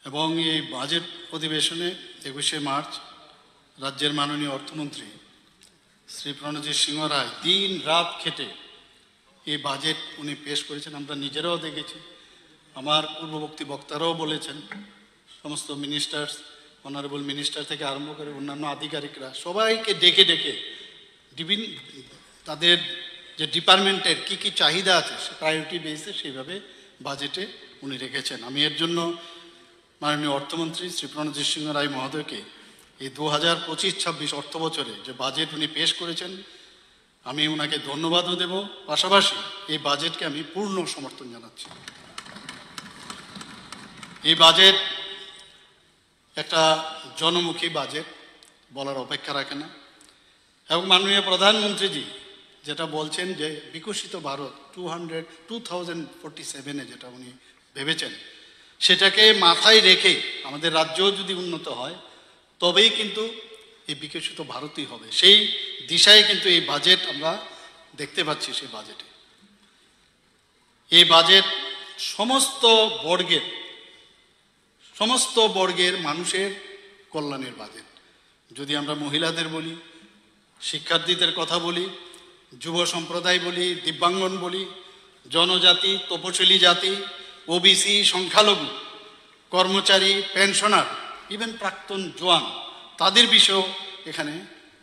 এবং এই বাজেট অধিবেশনে 21শে মার্চ রাজ্যের মাননীয় অর্থমন্ত্রী শ্রী প্রণজিৎ সিংহ রায় দিন রাত খেটে এই বাজেট উনি পেশ করেছেন। আমরা নিজেরাও দেখেছি, আমার পূর্ববর্তী বক্তারাও বলেছেন, সমস্ত মিনিস্টার্স, অনারেবল মিনিস্টার থেকে আরম্ভ করে অন্যান্য আধিকারিকরা সবাইকে ডেকে ডেকে তাদের যে ডিপার্টমেন্টের কি কি চাহিদা আছে সে প্রায়োরিটি বেসে সেইভাবে বাজেটে উনি রেখেছেন। আমি এর জন্য মাননীয় অর্থমন্ত্রী শ্রী প্রণজিৎ সিংহ রায় মহোদয়কে এই 2025-26 অর্থ বছরে যে বাজেট উনি পেশ করেছেন আমি ওনাকে ধন্যবাদও দেব, পাশাপাশি এই বাজেটকে আমি পূর্ণ সমর্থন জানাচ্ছি। এই বাজেট একটা জনমুখী বাজেট, বলার অপেক্ষা রাখে না। এবং মাননীয় প্রধানমন্ত্রীজি যেটা বলছেন যে বিকশিত ভারত 2047-এ যেটা উনি ভেবেছেন সেটাকে মাথায় রেখে আমাদের রাজ্যও যদি উন্নত হয় তবেই কিন্তু এই বিকশিত ভারতই হবে। সেই দিশায় কিন্তু এই বাজেট আমরা দেখতে পাচ্ছি। সেই বাজেটে এই বাজেট সমস্ত বর্গের মানুষের কল্যাণের বাজেট। যদি আমরা মহিলাদের বলি, শিক্ষার্থীদের কথা বলি, যুব সম্প্রদায় বলি, দিব্যাঙ্গন বলি, জনজাতি, তপশিলি জাতি, ওবিসি, সংখ্যালঘু, কর্মচারী, পেনশনার, ইভেন প্রাক্তন জওয়ান, তাদের বিষয়েও এখানে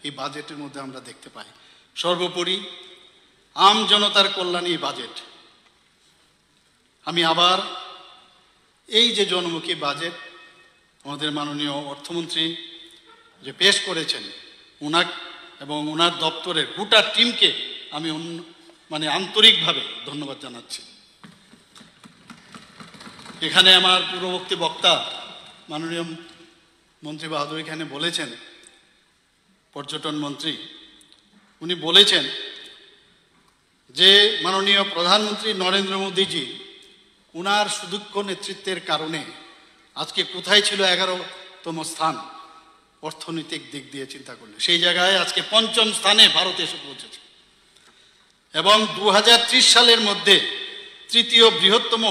এই বাজেটের মধ্যে আমরা দেখতে পাই। সর্বোপরি আম জনতার কল্যাণে এই বাজেট। আমি আবার এই যে জনমুখী বাজেট আমাদের মাননীয় অর্থমন্ত্রী যে পেশ করেছেন ওনার এবং ওনার দপ্তরের গোটা টিমকে আমি আন্তরিকভাবে ধন্যবাদ জানাচ্ছি। এখানে আমার পূর্ববর্তী বক্তা মাননীয় মন্ত্রী বাহাদুর এখানে বলেছেন, পর্যটন মন্ত্রী, উনি বলেছেন যে মাননীয় প্রধানমন্ত্রী নরেন্দ্র মোদীজি ওনার সুদক্ষ নেতৃত্বের কারণে আজকে কোথায় ছিল 11তম স্থান অর্থনৈতিক দিক দিয়ে চিন্তা করলে, সেই জায়গায় আজকে 5ম স্থানে ভারত এসে পৌঁছেছে এবং 2030 সালের মধ্যে 3য় বৃহত্তম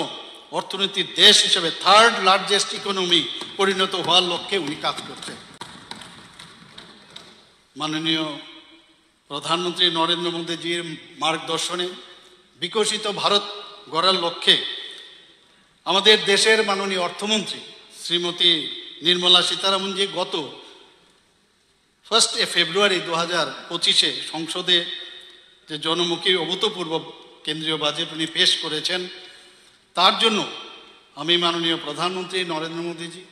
অর্থনৈতিক দেশ হিসেবে 3rd লার্জেস্ট ইকোনমি পরিণত হওয়ার লক্ষ্যে উনি কাজ করছেন। মাননীয় প্রধানমন্ত্রী নরেন্দ্র মোদীজির মার্গদর্শনে বিকশিত ভারত গড়ার লক্ষ্যে আমাদের দেশের মাননীয় অর্থমন্ত্রী শ্রীমতী নির্মলা সীতারামনজি গত 1 ফেব্রুয়ারি 2025-এ সংসদে যে জনমুখী অভূতপূর্ব কেন্দ্রীয় বাজেট উনি পেশ করেছেন, তার জন্য আমি মাননীয় প্রধানমন্ত্রী নরেন্দ্র মোদীজি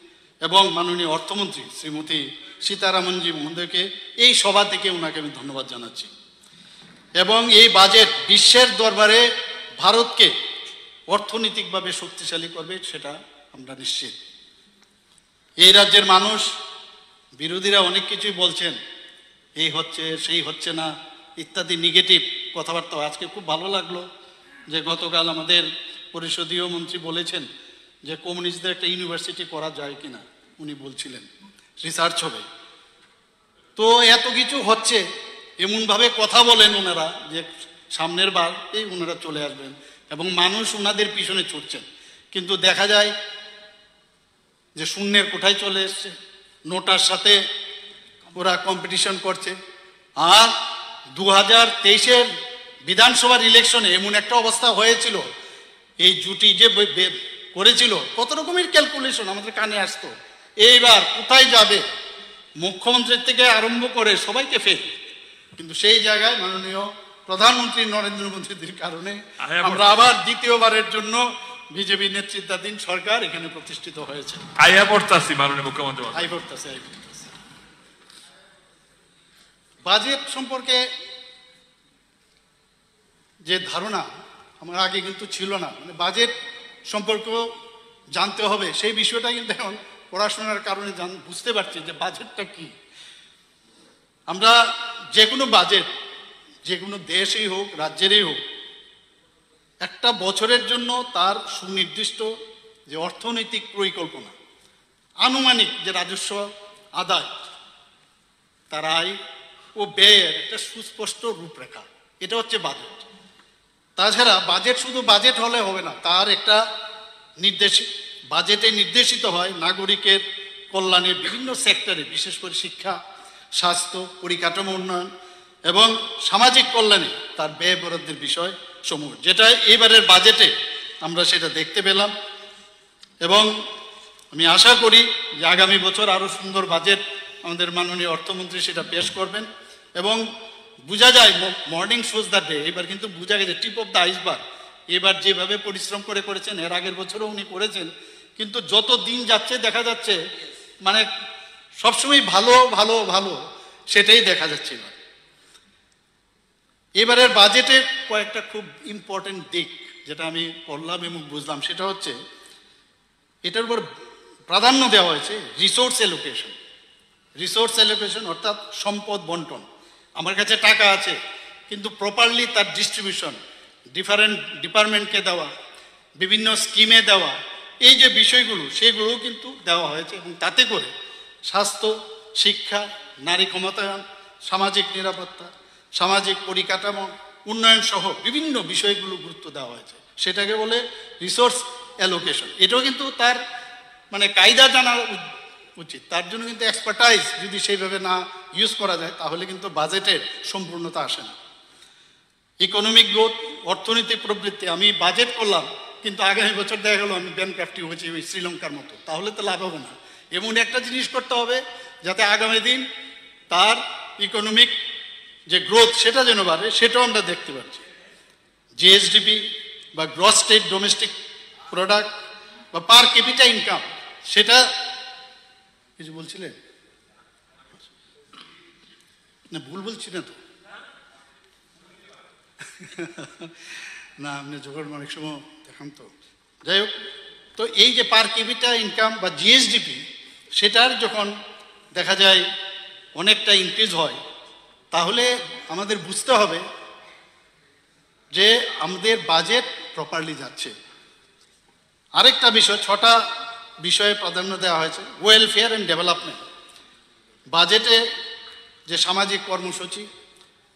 এবং মাননীয় অর্থমন্ত্রী শ্রীমতী সীতারামনজি মহোদয়কে এই সভা থেকে ওনাকে আমি ধন্যবাদ জানাচ্ছি। এবং এই বাজেট বিশ্বের দরবারে ভারতকে অর্থনৈতিকভাবে শক্তিশালী করবে সেটা আমরা নিশ্চিত। এই রাজ্যের মানুষ, বিরোধীরা অনেক কিছুই বলছেন, এই হচ্ছে সেই হচ্ছে না ইত্যাদি নেগেটিভ কথাবার্তা। আজকে খুব ভালো লাগলো যে গতকাল আমাদের পরিষদীয় মন্ত্রী বলেছেন যে কমিউনিস্টদের একটা ইউনিভার্সিটি করা যায় কিনা, উনি বলছিলেন রিসার্চ হবে। তো এত কিছু হচ্ছে, এমনভাবে কথা বলেন ওনারা যে সামনের বার এই ওনারা চলে আসবেন এবং মানুষ ওনাদের পিছনে ছুটছেন, কিন্তু দেখা যায় যে শূন্যের কোঠায় চলে এসছে, নোটার সাথে ওরা কম্পিটিশন করছে। আর 2023-এর বিধানসভার ইলেকশনে এমন একটা অবস্থা হয়েছিল, এই জুটি যে করেছিল কত রকমের ক্যালকুলেশন আমাদের কানে আসতো, এইবার কোথায় যাবে মুখ্যমন্ত্রীর থেকে আরম্ভ করে সবাইকে ফেল। কিন্তু সেই জায়গায় মাননীয় প্রধানমন্ত্রী নরেন্দ্র মোদীর কারণে আমরা আবার দ্বিতীয়বারের জন্য বিজেপি নেতৃত্বাধীন সরকার এখানে প্রতিষ্ঠিত হয়েছে। মাননীয় মুখ্যমন্ত্রী বাজেট সম্পর্কে যে ধারণা আমার আগে কিন্তু ছিল না, বাজেট সম্পর্ক জানতে হবে সেই বিষয়টা কিন্তু এখন পড়াশোনার কারণে বুঝতে পারছি যে বাজেটটা কি। আমরা যে কোনো বাজেট যে কোনো দেশেই হোক রাজ্যেরই হোক একটা বছরের জন্য তার সুনির্দিষ্ট যে অর্থনৈতিক পরিকল্পনা, আনুমানিক যে রাজস্ব আদায়, তার আয় ও ব্যয়ের একটা সুস্পষ্ট রূপরেখা, এটা হচ্ছে বাজেট। তাছাড়া বাজেট শুধু বাজেট হলে হবে না, তার একটা নির্দেশ বাজেটে নির্দেশিত হয় নাগরিকের কল্যাণের বিভিন্ন সেক্টরে, বিশেষ করে শিক্ষা, স্বাস্থ্য, পরিকাঠামো উন্নয়ন এবং সামাজিক কল্যাণে তার ব্যয় বরাদ্দের বিষয় সমূহ, যেটা এবারের বাজেটে আমরা সেটা দেখতে পেলাম। এবং আমি আশা করি যে আগামী বছর আরও সুন্দর বাজেট আমাদের মাননীয় অর্থমন্ত্রী সেটা পেশ করবেন এবং বোঝা যায় মর্নিং শোজ দ্য ডে, এবার কিন্তু বোঝা গেছে টিপ অফ দ্য আইসবার্গ। এবার যেভাবে পরিশ্রম করেছেন, এর আগের বছরও উনি করেছেন, কিন্তু যত দিন যাচ্ছে দেখা যাচ্ছে মানে সবসময় ভালো ভালো ভালো সেটাই দেখা যাচ্ছে। এবারের বাজেটের কয়েকটা খুব ইম্পর্টেন্ট দিক যেটা আমি পড়লাম এবং বুঝলাম, সেটা হচ্ছে এটার উপর প্রাধান্য দেওয়া হয়েছে রিসোর্স অ্যালোকেশন। রিসোর্স অ্যালোকেশন অর্থাৎ সম্পদ বন্টন। আমার কাছে টাকা আছে কিন্তু প্রপারলি তার ডিস্ট্রিবিউশন ডিফারেন্ট ডিপার্টমেন্টকে দেওয়া, বিভিন্ন স্কিমে দেওয়া, এই যে বিষয়গুলো সেগুলো কিন্তু দেওয়া হয়েছে এবং তাতে করে স্বাস্থ্য, শিক্ষা, নারী ক্ষমতায়ন, সামাজিক নিরাপত্তা, সামাজিক পরিকাঠামো উন্নয়ন সহ বিভিন্ন বিষয়গুলো গুরুত্ব দেওয়া হয়েছে। সেটাকে বলে রিসোর্স অ্যালোকেশন। এটাও কিন্তু তার মানে কায়দা জানা উচিত। তার জন্য কিন্তু এক্সপার্টাইজ যদি সেইভাবে না ইউজ করা যায় তাহলে কিন্তু বাজেটের সম্পূর্ণতা আসে না। ইকোনমিক গ্রোথ, অর্থনৈতিক প্রবৃত্তি, আমি বাজেট করলাম কিন্তু আগামী বছর দেখা গেল আমি ব্যাংক্রাফ্টি হয়েছি ওই শ্রীলঙ্কার মতো, তাহলে তো লাভ হবে না। এমন একটা জিনিস করতে হবে যাতে আগামী দিন তার ইকোনমিক যে গ্রোথ সেটা যেন বাড়ে, সেটাও আমরা দেখতে পাচ্ছি। জিএসডিপি বা গ্রস স্টেট ডোমেস্টিক প্রোডাক্ট বা পার ক্যাপিটা ইনকাম, সেটা কিছু বলছিলেন না? ভুল বলছি না তো? না, আপনি যখন অনেক সময় দেখান তো। যাই হোক, তো এই যে পার ক্যাপিটা ইনকাম বা জিএসডিপি, সেটার যখন দেখা যায় অনেকটা ইনক্রিজ হয় তাহলে আমাদের বুঝতে হবে যে আমাদের বাজেট প্রপারলি যাচ্ছে। আরেকটা বিষয়, 6টা বিষয়ে প্রাধান্য দেওয়া হয়েছে। ওয়েলফেয়ার অ্যান্ড ডেভেলপমেন্ট, বাজেটে যে সামাজিক কর্মসূচি,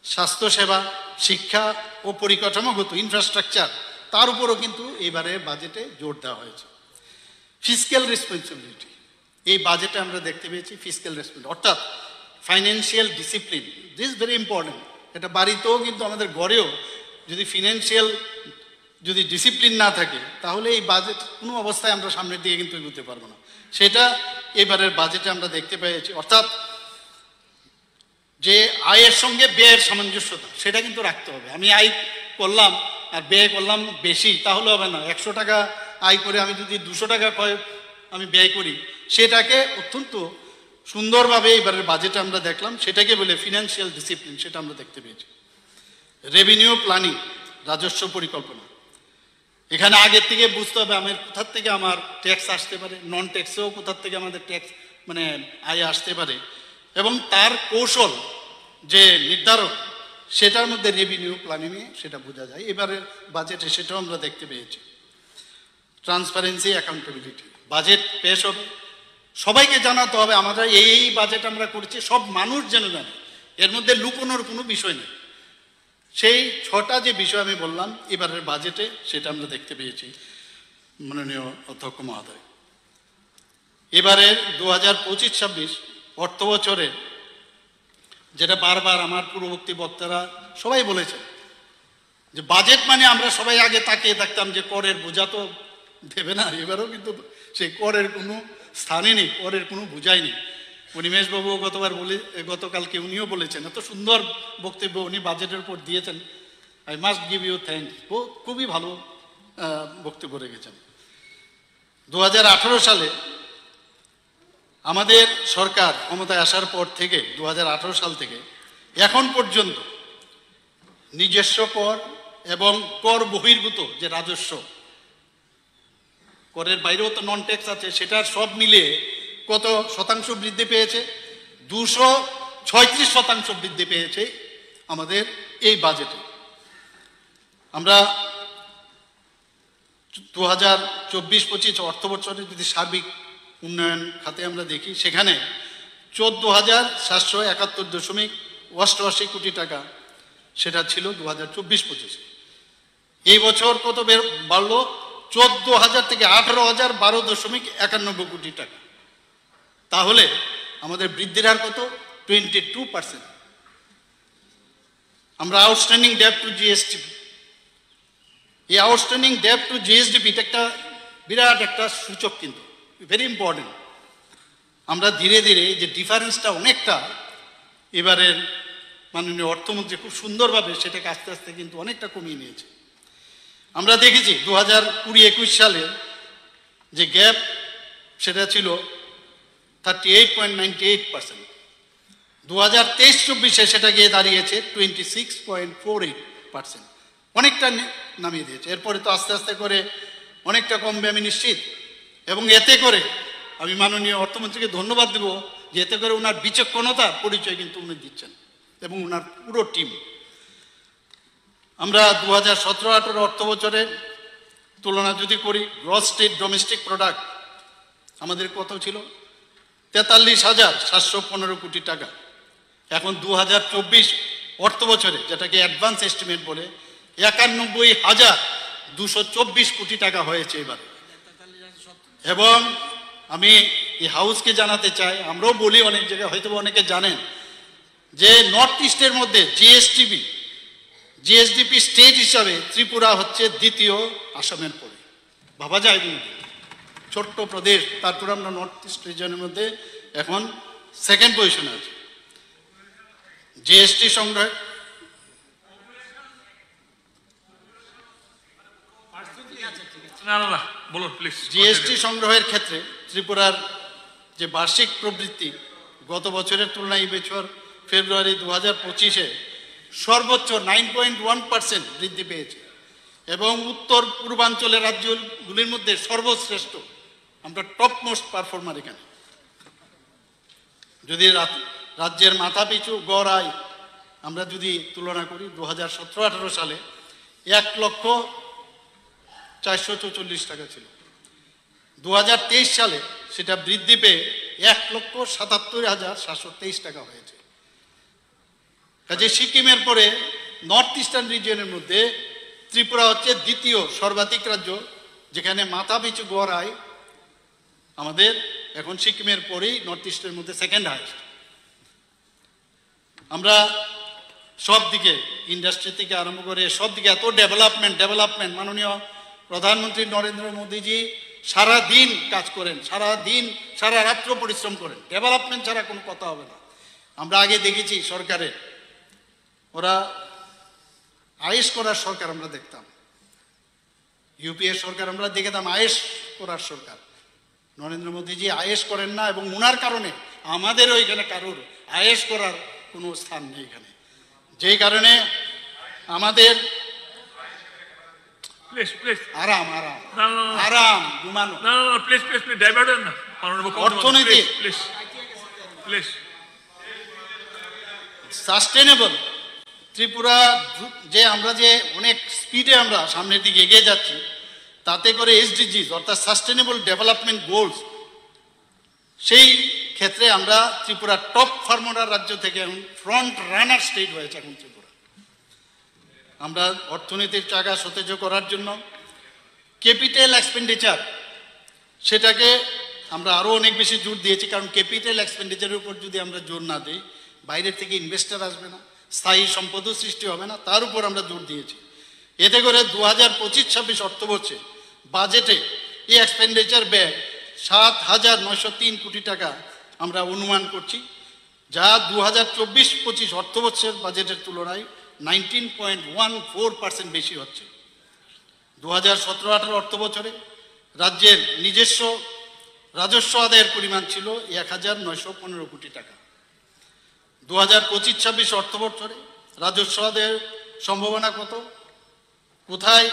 স্বাস্থ্যসেবা, শিক্ষা ও পরিকাঠামোগত ইনফ্রাস্ট্রাকচার, তার উপরও কিন্তু এবারে বাজেটে জোর দেওয়া হয়েছে। ফিসক্যাল রেসপন্সিবিলিটি, এই বাজেটে আমরা দেখতে পেয়েছি ফিসক্যাল রেসপন্সিবিলিটি অর্থাৎ financial discipline. This very important. এটা বাড়িতেও কিন্তু আমাদের ঘরেও যদি ফিনান্সিয়াল যদি ডিসিপ্লিন না থাকে তাহলে এই বাজেট কোনো অবস্থায় আমরা সামনের দিকে কিন্তু এগোতে পারবো না। সেটা এবারের বাজেটে আমরা দেখতে পেয়েছি। অর্থাৎ যে আয়ের সঙ্গে ব্যয়ের সামঞ্জস্যতা সেটা কিন্তু রাখতে হবে। আমি আয় করলাম আর ব্যয় করলাম বেশি তাহলে হবে না। 100 টাকা আয় করে আমি যদি 200 টাকা আমি ব্যয় করি, সেটাকে অত্যন্ত সুন্দরভাবে এবারের বাজেটে আমরা দেখলাম। সেটাকে বলে ফিনান্সিয়াল ডিসিপ্লিন, সেটা আমরা দেখতে পেয়েছি। রেভিনিউ প্ল্যানিং, রাজস্ব পরিকল্পনা, এখানে আগের থেকে বুঝতে হবে আমার কোথার থেকে আমার ট্যাক্স আসতে পারে, নন ট্যাক্সেও কোথার থেকে আমাদের ট্যাক্স মানে আয় আসতে পারে এবং তার কৌশল যে নির্ধারণ সেটার মধ্যে রেভিনিউ প্ল্যানিংয়ে সেটা বোঝা যায়। এবারের বাজেটে সেটাও আমরা দেখতে পেয়েছি। ট্রান্সপারেন্সি, অ্যাকাউন্টেবিলিটি, বাজেট পেশ হবে, সবাইকে জানাতে হবে আমরা এই বাজেট আমরা করছি, সব মানুষ যেন জানে, এর মধ্যে লুকোনোর কোনো বিষয় নেই। সেই 6টা যে বিষয় আমি বললাম এবারের বাজেটে সেটা আমরা দেখতে পেয়েছি মাননীয় অধ্যক্ষ মহোদয়। এবারের 2025-26 অর্থ বছরে যেটা বারবার আমার পূর্ববর্তী বক্তারা সবাই বলেছেন যে বাজেট মানে আমরা সবাই আগে তাকিয়ে থাকতাম যে করের বোঝা তো দেবে না, এবারও কিন্তু সেই করের কোনো স্থানই নেই, করের কোনো বোঝাই নেই। অনিমেষবাবু গতকালকে উনিও বলেছেন, এত সুন্দর বক্তব্য উনি বাজেটের উপর দিয়েছেন। I must give you thanks, ও খুবই ভালো বক্তব্য রেখেছেন। 2018 সালে আমাদের সরকার ক্ষমতায় আসার পর থেকে 2018 সাল থেকে এখন পর্যন্ত নিজস্ব কর এবং কর বহির্ভূত যে রাজস্ব, করের বাইরেও তো নন ট্যাক্স আছে, সেটার সব মিলিয়ে কত শতাংশ বৃদ্ধি পেয়েছে? 236% বৃদ্ধি পেয়েছে আমাদের এই বাজেটে। আমরা 2024-25 অর্থ বছরে যদি সার্বিক উন্নয়ন খাতে আমরা দেখি, সেখানে 14,771.88 কোটি টাকা সেটা ছিল 2024-25। এই বছর কত বাড়লো? 14,000 থেকে 18,000 12.91 কোটি টাকা। তাহলে আমাদের বৃদ্ধির হার কত? 22%। আমরা আউটস্ট্যান্ডিং ডেট টু জিএসডিপি, এই আউটস্ট্যান্ডিং ডেট টু জিএসডিপি এটা একটা বিরাট একটা সূচক, কিন্তু ভেরি ইম্পর্টেন্ট। আমরা ধীরে ধীরে যে ডিফারেন্সটা অনেকটা এবারের মাননীয় অর্থমন্ত্রী খুব সুন্দরভাবে সেটাকে আস্তে আস্তে কিন্তু অনেকটা কমিয়ে নিয়েছে। আমরা দেখেছি 2020-21 সালে যে গ্যাপ সেটা ছিল 38.98%, 2023-24 সেটা গিয়ে দাঁড়িয়েছে 26.48%, অনেকটা নামিয়ে দিয়েছে। এরপরে তো আস্তে আস্তে করে অনেকটা কমবে আমি নিশ্চিত। এবং এতে করে আমি মাননীয় অর্থমন্ত্রীকে ধন্যবাদ দেব যে এতে করে ওনার বিচক্ষণতার পরিচয় কিন্তু উনি দিচ্ছেন এবং ওনার পুরো টিম। আমরা 2017-18 অর্থ বছরের তুলনা যদি করি, গ্রস স্টেট ডোমেস্টিক প্রোডাক্ট আমাদের কত ছিল? 43,715 কোটি টাকা। এখন 2024 অর্থ বছরে, যেটাকে অ্যাডভান্স এস্টিমেট বলে, 91,224 কোটি টাকা হয়েছে এবার। এবং আমি এই হাউসকে জানাতে চাই, আমরাও বলি অনেক জায়গায়, হয়তো অনেকে জানেন যে নর্থ ইস্টের মধ্যে জিএসডিপি স্টেট হিসাবে ত্রিপুরা হচ্ছে দ্বিতীয়, আসামের পরে। ভাবা যায় কিন্তু ছোট্ট প্রদেশ, তারপর আমরা নর্থ ইস্ট রিজনের মধ্যে এখন সেকেন্ড পজিশনে আছি। জিএসটি সংগ্রহ বলুন প্লিজ। জিএসটি সংগ্রহের ক্ষেত্রে ত্রিপুরার যে বার্ষিক প্রবৃদ্ধি গত বছরের তুলনায় এই বছর ফেব্রুয়ারি 2025-এ সর্বোচ্চ 9.1% বৃদ্ধি পেয়েছে এবং উত্তর পূর্বাঞ্চলের রাজ্যগুলির মধ্যে সর্বশ্রেষ্ঠ। আমরা টপ মোস্ট পারফর্মার এখানে। যদি রাজ্যের মাথাপিছু গড় আয় আমরা যদি তুলনা করি, 2017-18 সালে 1,444,000 টাকা ছিল, 2023 সালে সেটা বৃদ্ধি পেয়ে 1,77,723 টাকা হয়েছে। কাজে সিকিমের পরে নর্থ ইস্টার্ন রিজিয়নের মধ্যে ত্রিপুরা হচ্ছে দ্বিতীয় সর্বাধিক রাজ্য, যেখানে মাথাপিছু গড় আয় আমাদের এখন সিকিমের পরেই নর্থ ইস্টের মধ্যে সেকেন্ড হাইয়েস্ট। আমরা সব দিকে, ইন্ডাস্ট্রি থেকে আরম্ভ করে সব দিকে এত ডেভেলপমেন্ট। মাননীয় প্রধানমন্ত্রী নরেন্দ্র মোদীজি সারা দিন কাজ করেন, সারা রাত্র পরিশ্রম করেন, ডেভেলপমেন্ট ছাড়া কোনো কথা হবে না। আমরা আগে দেখেছি সরকারের, ওরা আয়েশ করার সরকার আমরা দেখতাম, ইউপিএ সরকার আমরা দেখতাম আয়েশ করার সরকার। নরেন্দ্র মোদীজি আয়েশ করেন না এবং ওনার কারণে আমাদেরও এখানে কারোর আয়েশ করার কোনো স্থান নেই এখানে, যেই কারণে আমাদের আরাম ঘুমানো। অর্থনীতি সাস্টেনেবল ত্রিপুরা যে আমরা যে অনেক স্পিডে আমরা সামনের দিকে এগিয়ে যাচ্ছি, তাতে করে এসডিজিজ অর্থাৎ সাস্টেনেবল ডেভেলপমেন্ট গোলস, সেই ক্ষেত্রে আমরা ত্রিপুরা টপ ফার্মার রাজ্য থেকে ফ্রন্ট রানার স্টেট হয়েছে এখন ত্রিপুরা। আমরা অর্থনীতির চাকা সতেজ করার জন্য ক্যাপিটাল এক্সপেন্ডিচার, সেটাকে আমরা আরও অনেক বেশি জোর দিয়েছি, কারণ ক্যাপিটাল এক্সপেন্ডিচারের উপর যদি আমরা জোর না দিই, বাইরের থেকে ইনভেস্টার আসবে না, স্থায়ী সম্পদও সৃষ্টি হবে না, তার উপর আমরা জোর দিয়েছি। এতে করে 2025-26 অর্থবর্ষে বাজেটে এই এক্সপেন্ডিচার ব্যয় 7,903 কোটি টাকা আমরা অনুমান করছি, যা 2024-25 অর্থবর্ষের বাজেটের তুলনায় 19.14% বেশি হচ্ছে। 2017-18 অর্থ বছরে রাজ্যের নিজস্ব রাজস্ব আদায়ের পরিমাণ ছিল 1,915 কোটি টাকা। 2025-26 অর্থ বছরে রাজস্ব আদায়ের সম্ভাবনা কত? কোথায়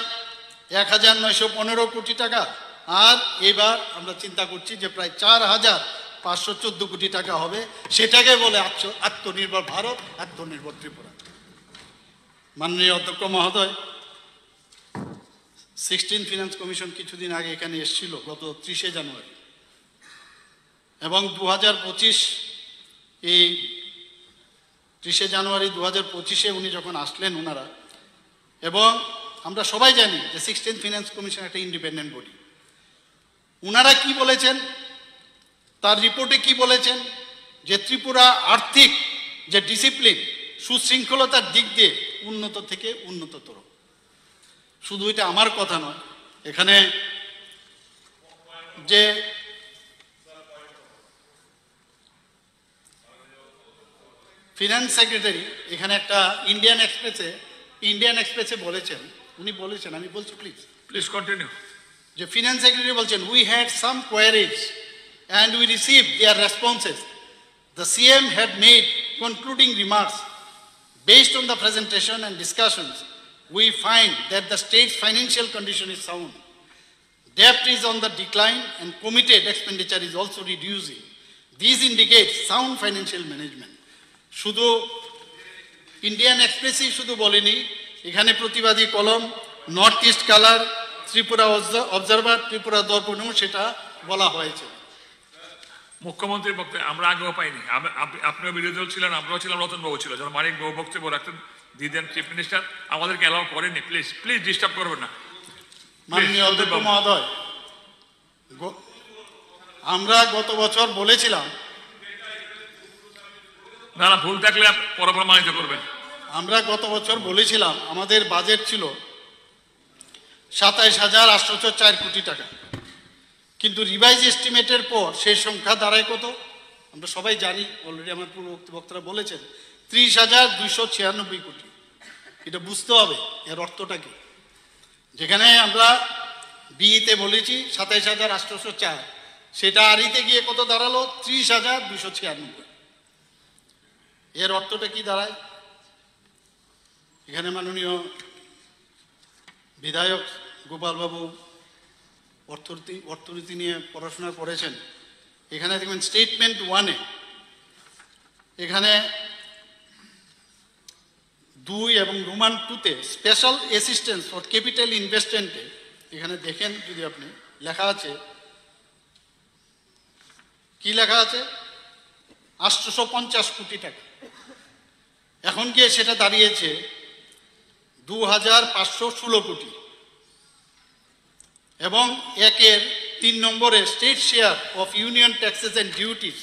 1,915 কোটি টাকা, আর এবার আমরা চিন্তা করছি যে প্রায় 4,514 কোটি টাকা হবে। সেটাকে বলে আত্মনির্ভর ভারত, আত্মনির্ভর ত্রিপুরা। মাননীয় অধ্যক্ষ মহোদয়, 16 ফিনান্স কমিশন কিছুদিন আগে এখানে এসেছিল গত 30 জানুয়ারি, এবং 2025 এই 30 জানুয়ারি 2025-এ উনি যখন আসলেন ওনারা, এবং আমরা সবাই জানি যে 16th ফিনান্স কমিশন একটা ইন্ডিপেন্ডেন্ট বডি। ওনারা কি বলেছেন, তার রিপোর্টে কি বলেছেন, যে ত্রিপুরা আর্থিক যে ডিসিপ্লিন সুশৃঙ্খলতার দিক দিয়ে উন্নত থেকে উন্নততর। শুধু এটা আমার কথা নয়, এখানে যে ফিনান্স সেক্রেটারি এখানে একটা ইন্ডিয়ান এক্সপ্রেসে বলেছেন, উনি বলেছেন, আমি বলছি প্লিজ কন্টিনিউ। যে ফিনান্স সেক্রেটারি বলছেন, we had some queries and we received their responses. The CM had made concluding remarks. Based on the presentation and discussions, we find that the state's financial condition is sound. Debt is on the decline and committed expenditure is also reducing. These indicate sound financial management. শুধু Indian এক্সপ্রেসই শুধু বলেনি, এখানে Pratibadi Kalam, North East colour, Tripura observer, Tripura দর্পণেও সেটা বলা হয়েছে। মুখ্যমন্ত্রীর বক্তব্য আমরা আগেও পাইনি। আপনিও বিরোধী দল ছিলেন, আমরাও ছিলাম, রতনবাবু ছিল, যখন মানিক বাবু বক্তব্য রাখতেন দিতেন চিফ মিনিস্টার, আমাদেরকে অ্যালাউ করেনি। প্লিজ প্লিজ ডিস্টার্ব করবেন না। মাননীয় অধ্যক্ষ মহোদয়, আমরা গত বছর বলেছিলাম, না না ভুল থাকলে প্রমাণিত করবেন। আমরা গত বছর বলেছিলাম আমাদের বাজেট ছিল 27,804 কোটি টাকা, কিন্তু রিভাইজ এস্টিমেটের পর সেই সংখ্যা দাঁড়ায় কত আমরা সবাই জানি, অলরেডি আমার পূর্ববর্তী বক্তারা বলেছেন, 30,296 কোটি। এটা বুঝতে হবে এর অর্থটা কি। যেখানে আমরা বিইতে বলেছি 27,804, সেটা আরিতে গিয়ে কত দাঁড়ালো, 30,296। এর অর্থটা কি দাঁড়ায়? এখানে মাননীয় বিধায়ক গোপালবাবু অর্থনীতি নিয়ে পড়াশোনা করেছেন। এখানে দেখবেন স্টেটমেন্ট 1-এ এখানে 2 এবং রোমান 2-তে স্পেশাল অ্যাসিস্ট্যান্স ফর ক্যাপিটাল ইনভেস্টমেন্টে এখানে দেখেন, যদি আপনি লেখা আছে, কি লেখা আছে, 850 কোটি টাকা। এখন গিয়ে সেটা দাঁড়িয়েছে 2,516 কোটি। এবং 1-এর 3 নম্বরে state share of union taxes and duties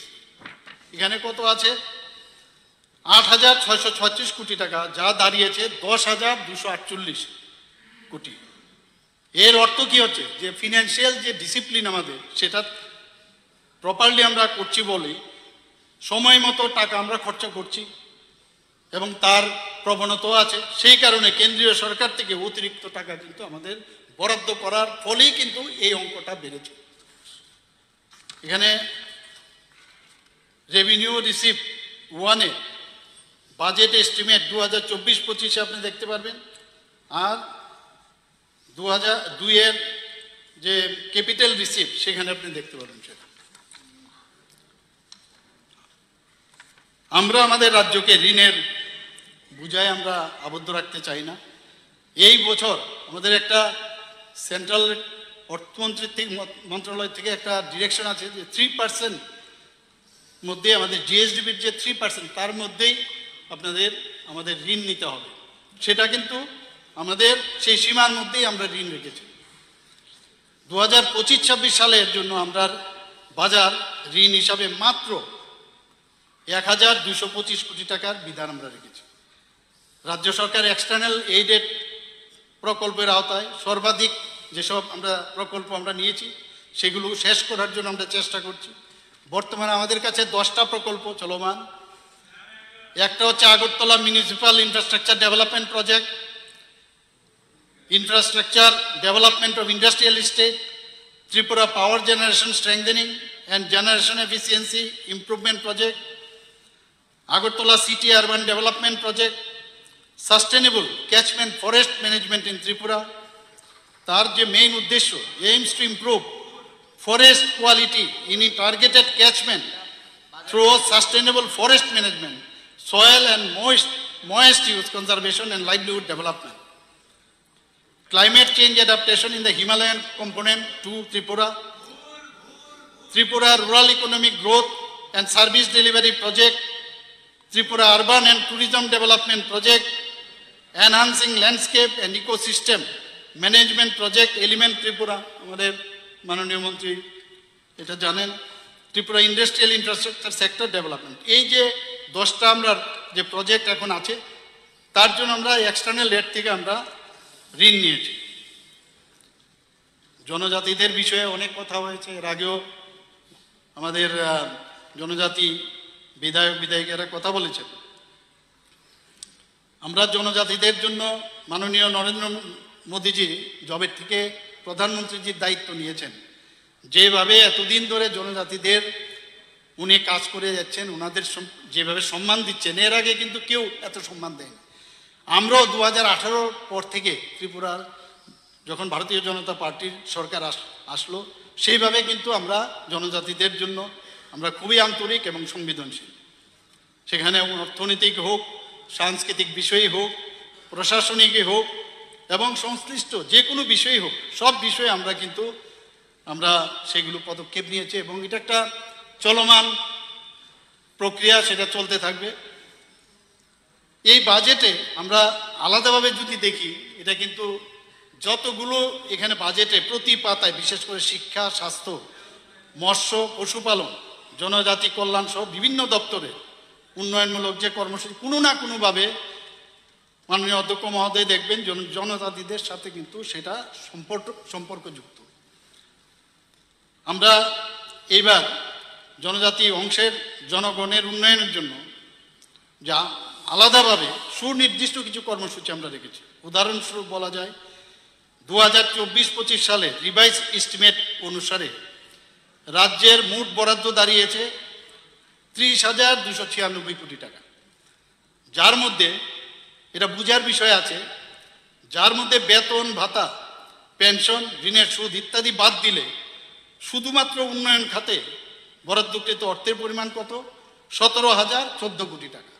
এখানে কত আছে, 8,636 কোটি টাকা, যা দাঁড়িয়েছে 10,248 কোটি। এর অর্থ কি হচ্ছে, যে ফিনান্সিয়াল যে ডিসিপ্লিন আমাদের, সেটা প্রপারলি আমরা করছি বলেই সময় মতো টাকা আমরা খরচা করছি এবং তার প্রবণতাও আছে। সেই কারণে কেন্দ্রীয় সরকার থেকে অতিরিক্ত টাকা কিন্তু আমাদের বরাদ্দ করার ফলেই কিন্তু এই অঙ্কটা বেড়েছে। এখানে রেভিনিউ রিসিভ 1-এ বাজেট এস্টিমেট 2024-25 আপনি দেখতে পারবেন, আর 2002-এর যে ক্যাপিটাল রিসিভ সেখানে আপনি দেখতে পারবেন সেটা। আমরা আমাদের রাজ্যকে ঋণের বোঝায় আমরা আবদ্ধ রাখতে চাই না। এই বছর আমাদের একটা সেন্ট্রাল মন্ত্রণালয় থেকে একটা ডিরেকশন আছে যে 3% মধ্যে আমাদের জিএসডিপির যে 3%, তার মধ্যেই আমাদের ঋণ নিতে হবে। সেটা কিন্তু আমাদের সেই সীমার মধ্যেই আমরা ঋণ রেখেছি। 2025-26 সালের জন্য আমরা বাজার ঋণ হিসাবে মাত্র 1,225 কোটি টাকার বিধান আমরা রেখেছি। রাজ্য সরকার এক্সটার্নাল এইডেড প্রকল্পের আওতায় সর্বাধিক যেসব প্রকল্প আমরা নিয়েছি সেগুলো শেষ করার জন্য আমরা চেষ্টা করছি। বর্তমানে আমাদের কাছে 10টা প্রকল্প চলমান। একটা হচ্ছে Agartala municipal infrastructure development project, infrastructure development of industrial estate, Tripura power generation strengthening and generation efficiency improvement project, Agartala city urban development project, sustainable catchment forest management in Tripura. তার যে মেইন উদ্দেশ্য, aims to improve forest quality in targeted catchment through sustainable forest management, soil and moist use conservation and livelihood development. Climate change adaptation in the Himalayan component to Tripura. Tripura Rural Economic Growth and Service Delivery Project, Tripura Urban and Tourism Development Project, enhancing landscape and ecosystem management project element Tripura, আমাদের মাননীয় মন্ত্রী এটা জানেন, Tripura industrial infrastructure sector development. এই যে 10টা আমরা যে প্রজেক্ট এখন আছে তার জন্য আমরা এক্সটার্নাল রেট থেকে আমরা ঋণ নিয়েছি। জনজাতিদের বিষয়ে অনেক কথা হয়েছে, এর আগেও আমাদের জনজাতি বিধায়ক বিধায়িকারা কথা বলেছেন। আমরা জনজাতিদের জন্য মাননীয় নরেন্দ্র মোদীজি যবে থেকে প্রধানমন্ত্রীজির দায়িত্ব নিয়েছেন, যেভাবে এতদিন ধরে জনজাতিদের উনি কাজ করে যাচ্ছেন, ওনাদের যেভাবে সম্মান দিচ্ছেন, এর আগে কিন্তু কেউ এত সম্মান দেয়নি। আমরাও 2018 পর থেকে ত্রিপুরার যখন ভারতীয় জনতা পার্টির সরকার আসলো সেইভাবে কিন্তু আমরা জনজাতিদের জন্য আমরা খুবই আন্তরিক এবং সংবেদনশীল। সেখানে অর্থনৈতিক হোক, সাংস্কৃতিক বিষয়ই হোক, প্রশাসনিকই হোক এবং সংশ্লিষ্ট যে কোনো বিষয়ই হোক, সব বিষয়ে আমরা সেগুলো পদক্ষেপ নিয়েছি এবং এটা একটা চলমান প্রক্রিয়া, সেটা চলতে থাকবে। এই বাজেটে আমরা আলাদাভাবে যদি দেখি, এটা কিন্তু যতগুলো এখানে বাজেটে প্রতি পাতায়, বিশেষ করে শিক্ষা, স্বাস্থ্য, মৎস্য, পশুপালন, জনজাতি কল্যাণ সহ বিভিন্ন দপ্তরে উন্নয়নমূলক যে কর্মসূচি কোনো না কোনোভাবে মাননীয় অধ্যক্ষ মহোদয় দেখবেন জনজাতিদের সাথে কিন্তু সেটা সম্পর্কযুক্ত। আমরা এইবার জনজাতি অংশের জনগণের উন্নয়নের জন্য যা আলাদাভাবে সুনির্দিষ্ট কিছু কর্মসূচি আমরা রেখেছি। উদাহরণস্বরূপ বলা যায় 2024-25 সালে রিভাইজ এস্টিমেট অনুসারে রাজ্যের মোট বরাদ্দ দাঁড়িয়েছে 30,296 কোটি টাকা, যার মধ্যে এটা বুঝার বিষয় আছে, যার মধ্যে বেতন ভাতা, পেনশন, ঋণের সুদ ইত্যাদি বাদ দিলে শুধুমাত্র উন্নয়ন খাতে বরাদ্দকৃত অর্থের পরিমাণ কত? 17,014 কোটি টাকা।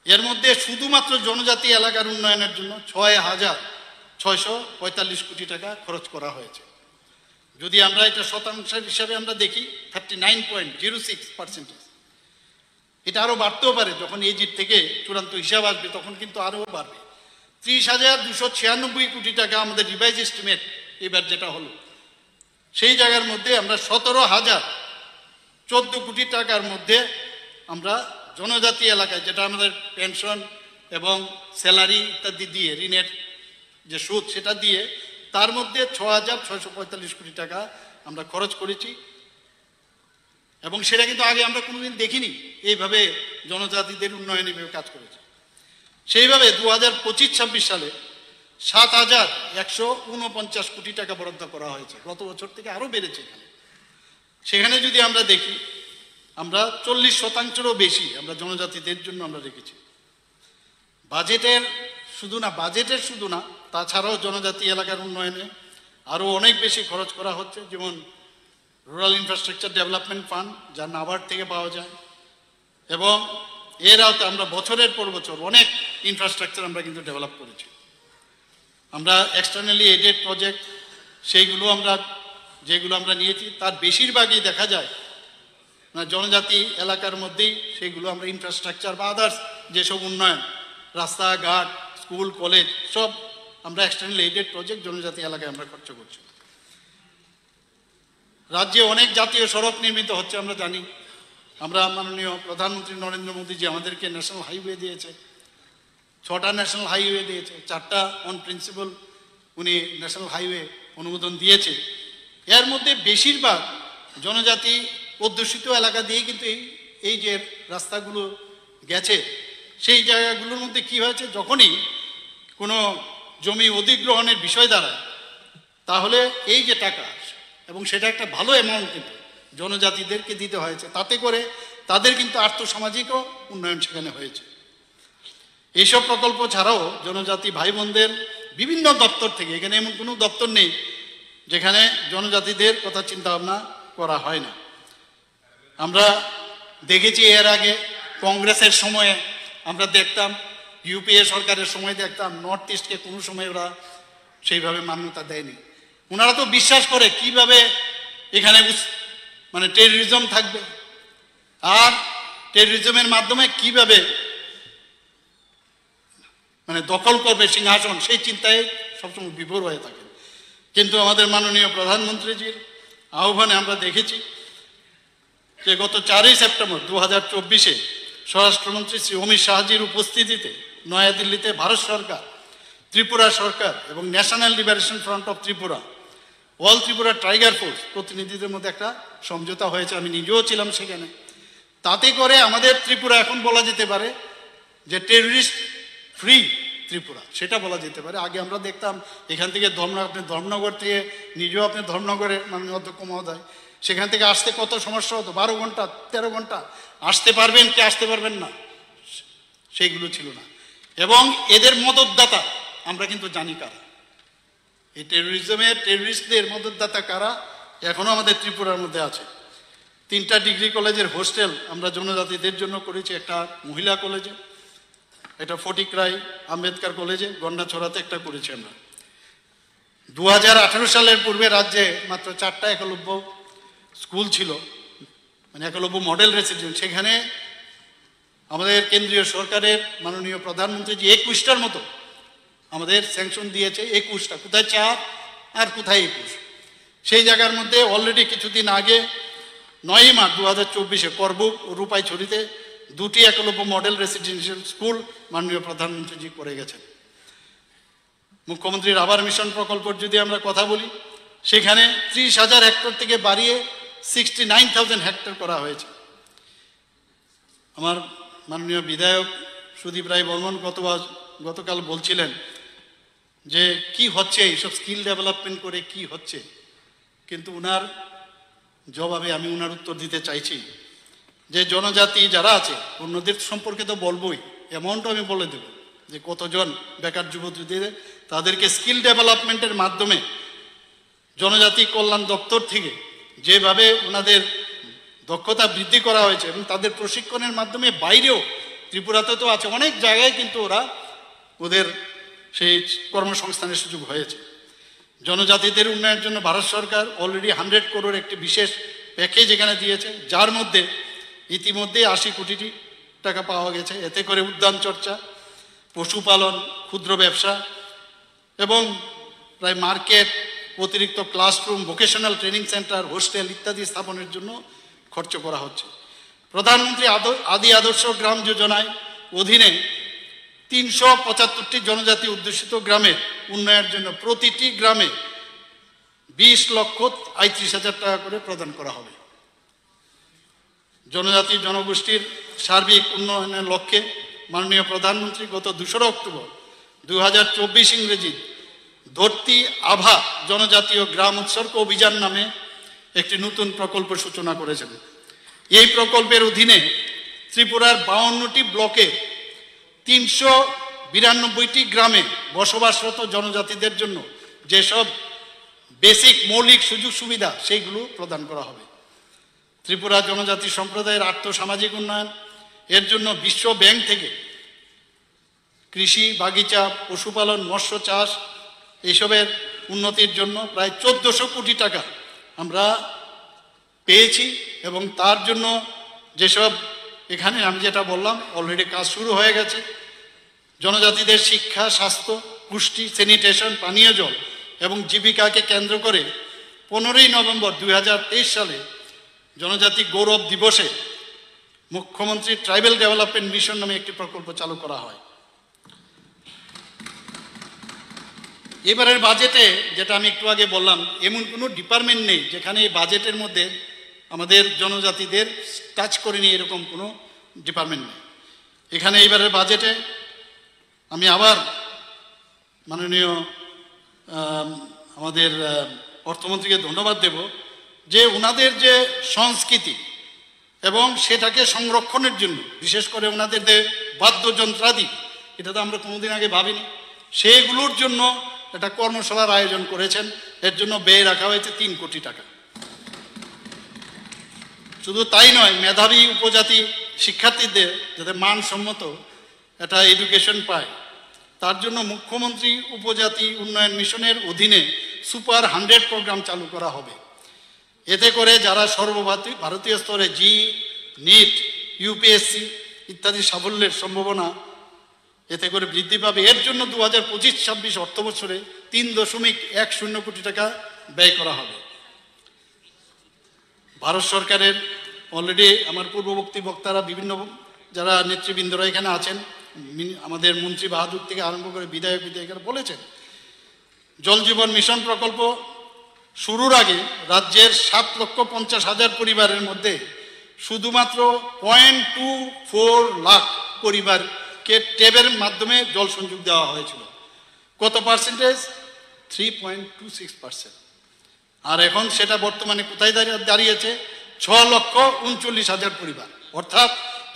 এর মধ্যে শুধুমাত্র জনজাতি এলাকার উন্নয়নের জন্য 6,645 কোটি টাকা খরচ করা হয়েছে। যদি আমরা এটা শতাংশের হিসাবে আমরা দেখি 39.06%। এটা আরও বাড়তেও পারে, যখন এই জিট থেকে চূড়ান্ত হিসাব আসবে তখন কিন্তু আরও বাড়বে। 30,296 কোটি টাকা আমাদের রিভাইজ এস্টিমেট এবার যেটা হলো, সেই জায়গার মধ্যে আমরা 17,014 কোটি টাকার মধ্যে আমরা জনজাতি এলাকায়, যেটা আমাদের পেনশন এবং স্যালারি ইত্যাদি দিয়ে, ঋণের যে সুদ সেটা দিয়ে, তার মধ্যে 6,645 কোটি টাকা আমরা খরচ করেছি। এবং সেটা কিন্তু আগে আমরা কোনোদিন দেখিনি, এইভাবে জনজাতিদের উন্নয়নে কাজ করেছে। সেইভাবে 2025-26 সালে 7,149 কোটি টাকা বরাদ্দ করা হয়েছে, গত বছর থেকে আরও বেড়েছে। সেখানে যদি আমরা দেখি, আমরা 40%-রও বেশি আমরা জনজাতিদের জন্য আমরা রেখেছি। বাজেটের শুধু না, তাছাড়াও জনজাতি এলাকার উন্নয়নে আরও অনেক বেশি খরচ করা হচ্ছে, যেমন রুরাল ইনফ্রাস্ট্রাকচার ডেভেলপমেন্ট ফান্ড, যা নাবার্ড থেকে পাওয়া যায়, এবং এর আওতায় আমরা বছরের পর বছর অনেক ইনফ্রাস্ট্রাকচার আমরা কিন্তু ডেভেলপ করেছি। আমরা এক্সটার্নালি এডেড প্রজেক্ট যেগুলো আমরা নিয়েছি, তার বেশিরভাগই দেখা যায় জনজাতি এলাকার মধ্যেই, সেগুলো আমরা ইনফ্রাস্ট্রাকচার বা আদার্স যেসব উন্নয়ন, রাস্তাঘাট, স্কুল, কলেজ, সব আমরা এক্সটার্নাল এডেড প্রজেক্ট জনজাতি এলাকায় আমরা খরচ করছি। রাজ্যে অনেক জাতীয় সড়ক নির্মিত হচ্ছে, আমরা জানি। আমরা মাননীয় প্রধানমন্ত্রী নরেন্দ্র মোদীজি আমাদেরকে ন্যাশনাল হাইওয়ে দিয়েছে, 6টা ন্যাশনাল হাইওয়ে দিয়েছে, 4টা অন প্রিন্সিপাল উনি ন্যাশনাল হাইওয়ে অনুমোদন দিয়েছে। এর মধ্যে বেশিরভাগ জনজাতি অধ্যুষিত এলাকা দিয়ে কিন্তু এই যে রাস্তাগুলো গেছে, সেই জায়গাগুলোর মধ্যে কি হয়েছে, যখনই কোনো জমি অধিগ্রহণের বিষয় দাঁড়ায়, তাহলে এই যে টাকা, এবং সেটা একটা ভালো অ্যামাউন্ট কিন্তু জনজাতিদেরকে দিতে হয়েছে, তাতে করে তাদের কিন্তু আর্থসামাজিকও উন্নয়ন সেখানে হয়েছে। এইসব প্রকল্প ছাড়াও জনজাতি ভাই বোনদের বিভিন্ন দপ্তর থেকে, এখানে এমন কোনো দপ্তর নেই যেখানে জনজাতিদের কথা চিন্তা ভাবনা করা হয় না। আমরা দেখেছি এর আগে কংগ্রেসের সময়ে আমরা দেখতাম, ইউপিএ সরকারের সময় দেখতাম, নর্থ ইস্টকে কোনো সময় ওরা সেইভাবে মান্যতা দেয়নি। ওনারা তো বিশ্বাস করে কিভাবে এখানে টেররিজম থাকবে, আর টেররিজমের মাধ্যমে কিভাবে মানে দখল করবে সিংহাসন, সেই চিন্তায় সবসময় বিভোর হয়ে থাকেন। কিন্তু আমাদের মাননীয় প্রধানমন্ত্রীজির আহ্বানে আমরা দেখেছি যে গত 4ই সেপ্টেম্বর 2024 স্বরাষ্ট্রমন্ত্রী শ্রী অমিত শাহজির উপস্থিতিতে নয়াদিল্লিতে ভারত সরকার, ত্রিপুরা সরকার এবং national liberation front of Tripura, all Tripura tiger force প্রতিনিধিদের মধ্যে একটা সমঝোতা হয়েছে। আমি নিজেও ছিলাম সেখানে। তাতে করে আমাদের ত্রিপুরা এখন বলা যেতে পারে যে টেররিস্ট ফ্রি ত্রিপুরা, সেটা বলা যেতে পারে। আগে আমরা দেখতাম এখান থেকে আপনি ধর্মনগর থেকে, নিজেও আপনি ধর্মনগরে মাননীয় অধ্যক্ষ মহোদয়, সেখান থেকে আসতে কত সমস্যা হতো, 12 ঘন্টা 13 ঘন্টা আসতে পারবেন কি আসতে পারবেন না, সেইগুলো ছিল না। এবং এদের মদতদাতা আমরা কিন্তু জানি কারা, এই টেররিস্টদের মদতদাতা কারা এখনো আমাদের ত্রিপুরার মধ্যে আছে। 3টা ডিগ্রি কলেজের হোস্টেল আমরা জনজাতিদের জন্য করেছি, একটা মহিলা কলেজে, এটা ফটিকরাই আম্বেদকর কলেজে, গন্ডাছড়াতে একটা করেছি আমরা। 2018 সালের পূর্বে রাজ্যে মাত্র 4টা একলব্য স্কুল ছিল, মানে একলব্য মডেল রেসিডেন্ট। সেখানে আমাদের কেন্দ্রীয় সরকারের মাননীয় প্রধানমন্ত্রী যে 21টার মতো আমাদের স্যাংশন দিয়েছে, 21টা, কোথায় 4 আর কোথায় 21, সেই জায়গার মধ্যে অলরেডি কিছুদিন আগে 9ই মার্চ 2024 করবুক ও রূপাইছড়িতে 2টি একলব্য মডেল রেসিডেন্সিয়াল স্কুল মাননীয় প্রধানমন্ত্রীজি করে গেছেন। মুখ্যমন্ত্রীর আবাস মিশন প্রকল্পের যদি আমরা কথা বলি, সেখানে 30,000 হেক্টর থেকে বাড়িয়ে 69,000 হেক্টর করা হয়েছে। আমার মাননীয় বিধায়ক সুদীপ রায় বর্মন গতকাল বলছিলেন যে কি হচ্ছে এইসব স্কিল ডেভেলপমেন্ট করে, কি হচ্ছে। কিন্তু উনার জবাবে আমি উনার উত্তর দিতে চাইছি যে জনজাতি যারা আছে অন্যদের সম্পর্কে তো বলবোই, অ্যামাউন্টও আমি বলে দেব যে কতজন বেকার যুবতীদের তাদেরকে স্কিল ডেভেলপমেন্টের মাধ্যমে জনজাতি কল্যাণ দপ্তর থেকে যেভাবে ওনাদের দক্ষতা বৃদ্ধি করা হয়েছে এবং তাদের প্রশিক্ষণের মাধ্যমে বাইরেও, ত্রিপুরাতে তো আছে অনেক জায়গায়, কিন্তু ওদের সেই কর্মসংস্থানের সুযোগ হয়েছে। জনজাতিদের উন্নয়নের জন্য ভারত সরকার অলরেডি 100 করোড় একটি বিশেষ প্যাকেজ এখানে দিয়েছে, যার মধ্যে ইতিমধ্যে 80 কোটি টাকা পাওয়া গেছে। এতে করে উদ্যান চর্চা, পশুপালন, ক্ষুদ্র ব্যবসা এবং প্রায় মার্কেট, অতিরিক্ত classroom, vocational training centre, hostel ইত্যাদি স্থাপনের জন্য খরচ করা হচ্ছে। প্রধানমন্ত্রী আদি আদর্শ গ্রাম যোজনায় অধীনে 375টি জনজাতি অধ্যুষিত গ্রামের উন্নয়নের জন্য প্রতিটি গ্রামে 20,35,000 টাকা করে প্রদান করা হবে। জনজাতি জনগোষ্ঠীর সার্বিক উন্নয়নের লক্ষ্যে মাননীয় প্রধানমন্ত্রী গত 2রা অক্টোবর 2024 ইংরেজি ধরতি আভা জনজাতীয় গ্রাম উৎসর্গ অভিযান নামে একটি নতুন প্রকল্প সূচনা করেছেন। এই প্রকল্পের অধীনে ত্রিপুরার 52টি ব্লকে 392টি গ্রামে বসবাসরত জনজাতিদের জন্য যেসব বেসিক মৌলিক সুযোগ সুবিধা সেইগুলো প্রদান করা হবে। ত্রিপুরা জনজাতি সম্প্রদায়ের আর্থসামাজিক উন্নয়ন এর জন্য বিশ্ব ব্যাংক থেকে কৃষি, বাগিচা, পশুপালন, মৎস্য চাষ এইসবের উন্নতির জন্য প্রায় 1400 কোটি টাকা আমরা পেয়েছি এবং তার জন্য যেসব এখানে আমি যেটা বললাম অলরেডি কাজ শুরু হয়ে গেছে। জনজাতিদের শিক্ষা, স্বাস্থ্য, পুষ্টি, স্যানিটেশন, পানীয় জল এবং জীবিকাকে কেন্দ্র করে 15ই নভেম্বর 2023 সালে জনজাতি গৌরব দিবসে মুখ্যমন্ত্রী ট্রাইবাল ডেভেলপমেন্ট মিশন নামে একটি প্রকল্প চালু করা হয়। এবারের বাজেটে যেটা আমি একটু আগে বললাম, এমন কোনো ডিপার্টমেন্ট নেই যেখানে এই বাজেটের মধ্যে আমাদের জনজাতিদের টাচ করেনি, এরকম কোনো ডিপার্টমেন্ট নেই। এখানে এবারের বাজেটে আমি আবার মাননীয় আমাদের অর্থমন্ত্রীকে ধন্যবাদ দেব যে ওনাদের যে সংস্কৃতি এবং সেটাকে সংরক্ষণের জন্য, বিশেষ করে ওনাদের যে বাদ্যযন্ত্রাদি, এটা তো আমরা কোনোদিন আগে ভাবিনি, সেগুলোর জন্য একটা কর্মশালার আয়োজন করেছেন। এর জন্য ব্যয় রাখা হয়েছে 3 কোটি টাকা। শুধু তাই নয়, মেধাবী উপজাতি শিক্ষার্থীদের যাতে মানসম্মত একটা এডুকেশন পায় তার জন্য মুখ্যমন্ত্রী উপজাতি উন্নয়ন মিশনের অধীনে সুপার 100 প্রোগ্রাম চালু করা হবে। এতে করে যারা সর্বভারতীয় স্তরে জি, নিট, ইউপিএসসি ইত্যাদি সাফল্যের সম্ভাবনা এতে করে বৃদ্ধি পাবে। এর জন্য 2025-26 অর্থ বছরে 3.10 কোটি টাকা ব্যয় করা হবে। ভারত সরকারের অলরেডি আমার পূর্ববর্তী বক্তারা বিভিন্ন যারা নেতৃবৃন্দরা এখানে আছেন, আমাদের মন্ত্রী বাহাদুর থেকে আরম্ভ করে বিধায়ক বিধায়িকারা বলেছেন, জল জীবন মিশন প্রকল্প শুরুর আগে রাজ্যের 7,50,000 পরিবারের মধ্যে শুধুমাত্র 0.24 লাখ পরিবারকে ট্যাবের মাধ্যমে জল সংযোগ দেওয়া হয়েছিল। কত পার্সেন্টেজ? 3.26%। আর এখন সেটা বর্তমানে কোথায় দাঁড়িয়েছে? 6,39,000 পরিবার, অর্থাৎ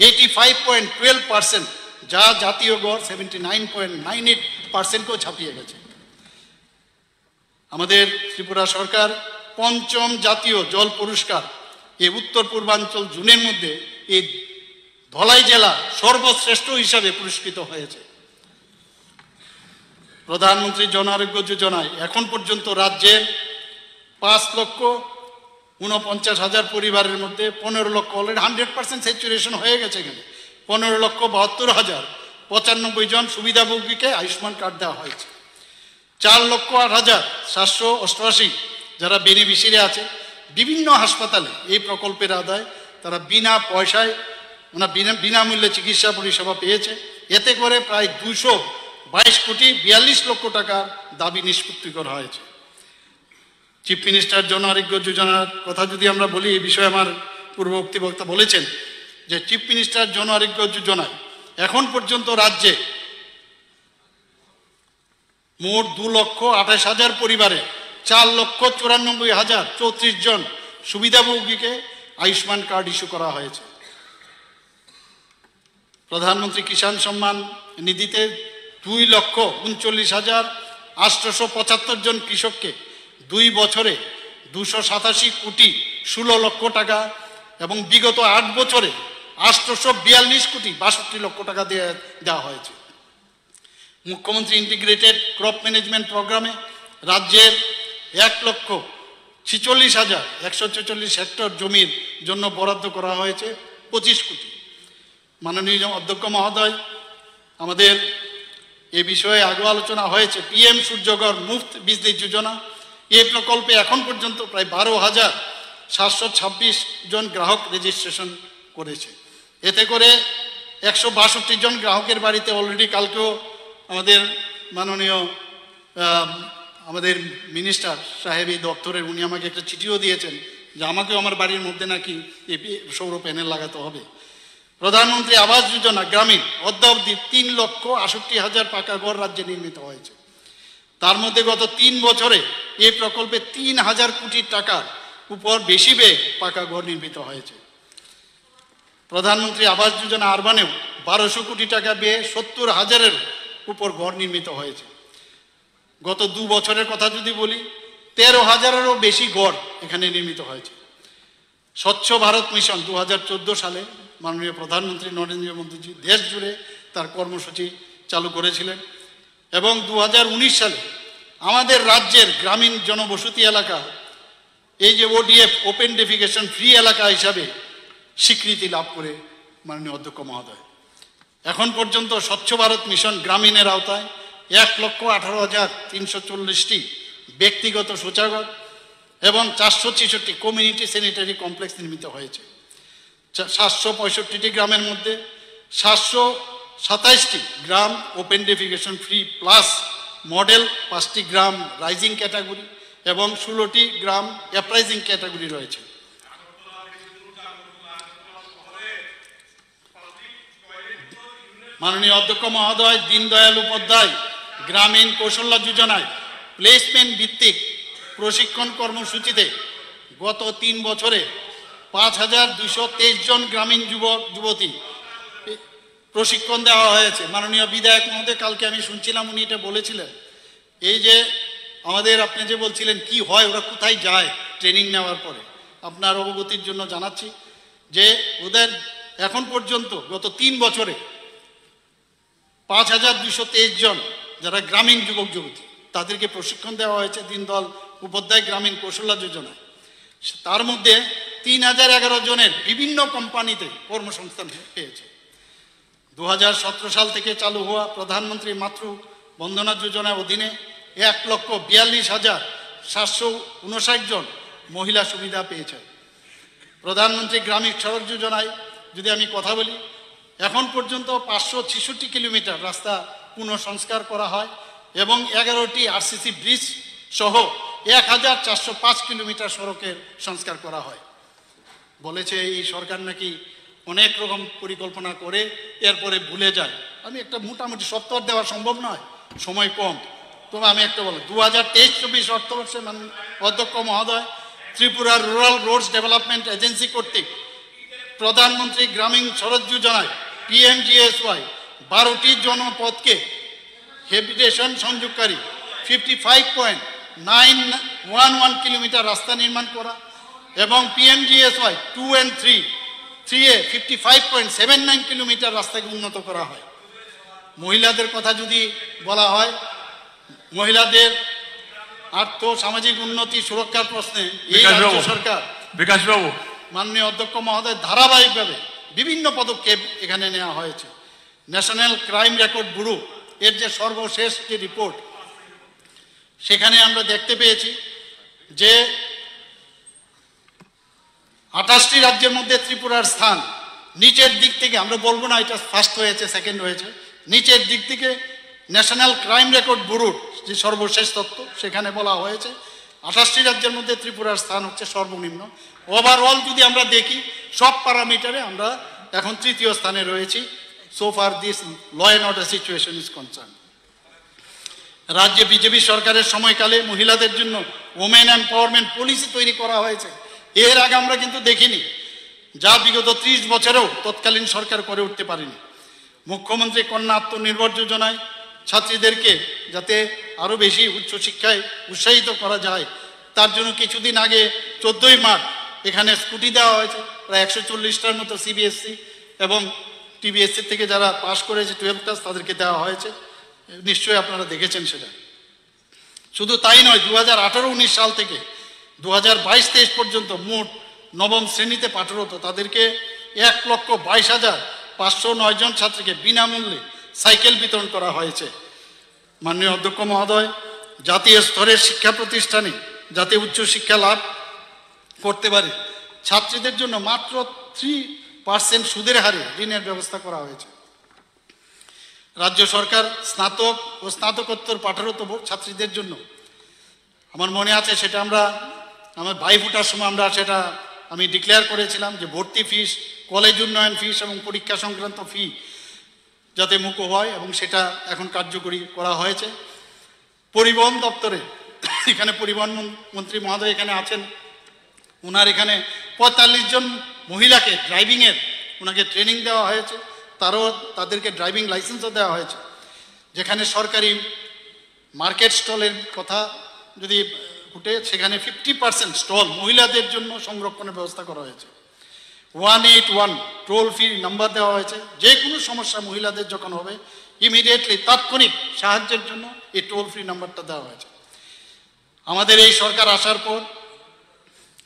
85.12%, যা জাতীয় গড় 79.98%কেও ছাপিয়ে গেছে। আমাদের ত্রিপুরা সরকার 5ম জাতীয় জল পুরস্কার এই উত্তর পূর্বাঞ্চল জোনের মধ্যে এই ধলাই জেলা সর্বশ্রেষ্ঠ হিসাবে পুরস্কৃত হয়েছে। প্রধানমন্ত্রী জন আরোগ্য যোজনায় এখন পর্যন্ত রাজ্যের 5,49,000 পরিবারের মধ্যে 15 লক্ষ, অলরেডি 100% স্যাচুরেশন হয়ে গেছে। এখানে 15,72,095 জন সুবিধাভোগীকে আয়ুষ্মান কার্ড দেওয়া হয়েছে। 4,08,788 যারা বেনিফিশিয়ারি আছে বিভিন্ন হাসপাতালে এই প্রকল্পের আদায় তারা বিনা পয়সায় বিনামূল্যে চিকিৎসা পরিষেবা পেয়েছে। এতে করে প্রায় 222,42 লক্ষ টাকার দাবি নিষ্পত্তি করা হয়েছে। চিফ মিনিস্টার জন আরোগ্য যোজনার কথা যদি আমরা বলি, এই বিষয়ে আমার পূর্ববর্তী বক্তা বলেছেন যে চিফ মিনিস্টার জন আরোগ্য যোজনায় এখন পর্যন্ত রাজ্যে মোট 2,28,000 পরিবারে 4,94,034 জন সুবিধাভোগীকে আয়ুষ্মান কার্ড ইস্যু করা হয়েছে। প্রধানমন্ত্রী কিষাণ সম্মান নিধিতে 2,39,875 জন কৃষককে 2 বছরে 287,16,00,000 টাকা এবং বিগত 8 বছরে 842,62,00,000 টাকা দেওয়া হয়েছে। মুখ্যমন্ত্রী ইন্টিগ্রেটেড ক্রপ ম্যানেজমেন্ট প্রোগ্রামে রাজ্যের 1,46,144 হেক্টর জমির জন্য বরাদ্দ করা হয়েছে 25 কোটি। মাননীয় অধ্যক্ষ মহোদয়, আমাদের এ বিষয়ে আগে আলোচনা হয়েছে। PM সূর্যঘর মুফত বিজলি যোজনা, এই প্রকল্পে এখন পর্যন্ত প্রায় 12,726 জন গ্রাহক রেজিস্ট্রেশন করেছে। এতে করে 162 জন গ্রাহকের বাড়িতে অলরেডি কালকেও আমাদের মাননীয় আমাদের মিনিস্টার সাহেব এই দপ্তরের উনি আমাকে একটা চিঠিও দিয়েছেন যে আমাকেও আমার বাড়ির মধ্যে নাকি এই সৌর প্যানেল লাগাতে হবে। প্রধানমন্ত্রী আবাস যোজনা গ্রামীণ অদ্যাবধি 3,68,000 পাকা ঘর রাজ্যে নির্মিত হয়েছে। তার মধ্যে গত 3 বছরে এই প্রকল্পে 3,000 কোটি টাকার উপর বেশি ব্যয়ে পাকা ঘর নির্মিত হয়েছে। প্রধানমন্ত্রী আবাস যোজনা আরবানেও 1200 কোটি টাকা ব্যয়ে 70,000-এর উপর ঘর নির্মিত হয়েছে। গত 2 বছরের কথা যদি বলি, 13,000-এরও বেশি ঘর এখানে নির্মিত হয়েছে। স্বচ্ছ ভারত মিশন 2014 সালে মাননীয় প্রধানমন্ত্রী নরেন্দ্র মোদীজি দেশ জুড়ে তার কর্মসূচি চালু করেছিলেন এবং 2019 সালে আমাদের রাজ্যের গ্রামীণ জনবসতি এলাকা এই যে ODF ওপেন ডেফিকেশন ফ্রি এলাকা হিসাবে স্বীকৃতি লাভ করে মাননীয় অধ্যক্ষ মহোদয়। এখন পর্যন্ত স্বচ্ছ ভারত মিশন গ্রামীণের আওতায় 1,18,340টি ব্যক্তিগত শৌচাগার এবং 466 কমিউনিটি স্যানিটারি কমপ্লেক্স নির্মিত হয়েছে। 765টি গ্রামের মধ্যে 727টি গ্রাম open defecation free plus model, 5টি গ্রাম রাইজিং ক্যাটাগরি এবং 16টি গ্রাম অ্যাপ্রাইজিং ক্যাটাগরি রয়েছে। মাননীয় অধ্যক্ষ মহোদয়, দীনদয়াল উপাধ্যায় গ্রামীণ কৌশল্য যোজনায় প্লেসমেন্ট ভিত্তিক প্রশিক্ষণ কর্মসূচিতে গত 3 বছরে 5,223 জন গ্রামীণ যুবক যুবতী প্রশিক্ষণ দেওয়া হয়েছে। মাননীয় বিধায়ক মহোদয়, কালকে আমি শুনছিলাম উনি এটা বলেছিলেন, এই যে আমাদের আপনি যে বলছিলেন কি হয়, ওরা কোথায় যায় ট্রেনিং নেওয়ার পরে, আপনার অবগতির জন্য জানাচ্ছি যে ওদের এখন পর্যন্ত গত 3 বছরে 5,223 জন যারা গ্রামীণ যুবক যুবতী তাদেরকে প্রশিক্ষণ দেওয়া হয়েছে দীনদয়াল উপাধ্যায় গ্রামীণ কৌশল্য যোজনায়। তার মধ্যে 3,011 জনের বিভিন্ন কোম্পানিতে কর্মসংস্থান পেয়েছে। 2017 সাল থেকে চালু হওয়া প্রধানমন্ত্রী মাতৃ বন্দনা যোজনার অধীনে 1,42,759 জন মহিলা সুবিধা পেয়েছে। প্রধানমন্ত্রী গ্রামীণ সড়ক যোজনায় যদি আমি কথা বলি, এখন পর্যন্ত 566 কিলোমিটার রাস্তা পুনঃসংস্কার করা হয় এবং 11টি আরসিসি ব্রিজ সহ 1405 কিলোমিটার সড়কের সংস্কার করা হয়। বলেছে এই সরকার নাকি অনেক রকম পরিকল্পনা করে এরপরে ভুলে যায়। আমি একটা মোটামুটি সত্তর দেওয়া সম্ভব নয়, সময় কম, তবে আমি একটা বলি 2023-24 অর্থবর্ষে অধ্যক্ষ মহোদয় Tripura rural roads development agency কর্তৃক প্রধানমন্ত্রী গ্রামীণ সড়ক যোজনায় PMGSY 12টি জনপথকে হ্যাবিটেশন সংযোগকারী 55.911 কিলোমিটার রাস্তা নির্মাণ করা এবং PMGSY 2 and 3-এ 55.79 কিলোমিটার রাস্তাকে উন্নত করা হয়। মহিলাদের কথা যদি বলা হয়, মহিলাদের আর্থ সামাজিক উন্নতি সুরক্ষার প্রশ্নে এই রাজ্য সরকার বিকাশবাবু মাননীয় অধ্যক্ষ মহোদয় ধারাবাহিকভাবে বিভিন্ন পদক্ষেপ এখানে নেওয়া হয়েছে। ন্যাশনাল ক্রাইম রেকর্ড ব্যুরো এর যে সর্বশেষ যে রিপোর্ট, সেখানে আমরা দেখতে পেয়েছি যে 28টি রাজ্যের মধ্যে ত্রিপুরার স্থান নিচের দিক থেকে, আমরা বলবো না এটা ফার্স্ট হয়েছে সেকেন্ড হয়েছে, নিচের দিক থেকে ন্যাশনাল ক্রাইম রেকর্ড ব্যুরোর যে সর্বশেষ তথ্য সেখানে বলা হয়েছে 28টি রাজ্যের মধ্যে ত্রিপুরার স্থান হচ্ছে সর্বনিম্ন। ওভারঅল যদি আমরা দেখি সব প্যারামিটারে আমরা এখন তৃতীয় স্থানে রয়েছি। So far this law and order situation is concern. রাজ্যে বিজেপি সরকারের সময়কালে মহিলাদের জন্য ওমেন এম্পাওয়ারমেন্ট পলিসি তৈরি করা হয়েছে। এর আগে আমরা কিন্তু দেখিনি, যা বিগত 30 বছরেও তৎকালীন সরকার করে উঠতে পারেনি। মুখ্যমন্ত্রী কন্যা আত্মনির্ভর যোজনায় ছাত্রীদেরকে যাতে আরও বেশি উচ্চশিক্ষায় উৎসাহিত করা যায়, তার জন্য কিছুদিন আগে 14ই মার্চ এখানে স্কুটি দেওয়া হয়েছে প্রায় 140টার মতো CBSE এবং TBSE থেকে যারা পাশ করেছে 12 ক্লাস তাদেরকে দেওয়া হয়েছে। নিশ্চয়ই আপনারা দেখেছেন সেটা। শুধু তাই নয়, 2018-19 সাল থেকে 2022-23 পর্যন্ত মোট নবম শ্রেণীতে পাঠরত তাদেরকে 1,22,509 জন ছাত্রীকে বিনামূল্যে সাইকেল বিতরণ করা হয়েছে। মাননীয় অধ্যক্ষ মহোদয়, জাতীয় স্তরের শিক্ষা প্রতিষ্ঠানে যাতে উচ্চশিক্ষা লাভ করতে পারে ছাত্রীদের জন্য মাত্র 3% সুদের হারে ঋণের ব্যবস্থা করা হয়েছে। রাজ্য সরকার স্নাতক ও স্নাতকোত্তর পাঠরত ছাত্রীদের জন্য, আমার মনে আছে সেটা আমার ভাই ফোটার সময় সেটা আমি ডিক্লেয়ার করেছিলাম যে ভর্তি ফিস, কলেজ উন্নয়ন ফিস এবং পরীক্ষা সংক্রান্ত ফি যাতে মুকুব হয়, এবং সেটা এখন কার্যকরী করা হয়েছে। পরিবহন দপ্তরে এখানে পরিবহন মন্ত্রী মহোদয় এখানে আছেন, ওনার এখানে 45 জন মহিলাকে ড্রাইভিংয়ের ওনাকে ট্রেনিং দেওয়া হয়েছে, তাদেরকে ড্রাইভিং লাইসেন্সও দেওয়া হয়েছে। যেখানে সরকারি মার্কেট স্টলের কথা যদি উঠে, সেখানে 50% স্টল মহিলাদের জন্য সংরক্ষণের ব্যবস্থা করা হয়েছে। 181 টোল ফ্রি নাম্বার দেওয়া হয়েছে, যে কোনো সমস্যা মহিলাদের যখন হবে ইমিডিয়েটলি তাৎক্ষণিক সাহায্যের জন্য এই টোল ফ্রি নাম্বারটা দেওয়া হয়েছে। আমাদের এই সরকার আসার পর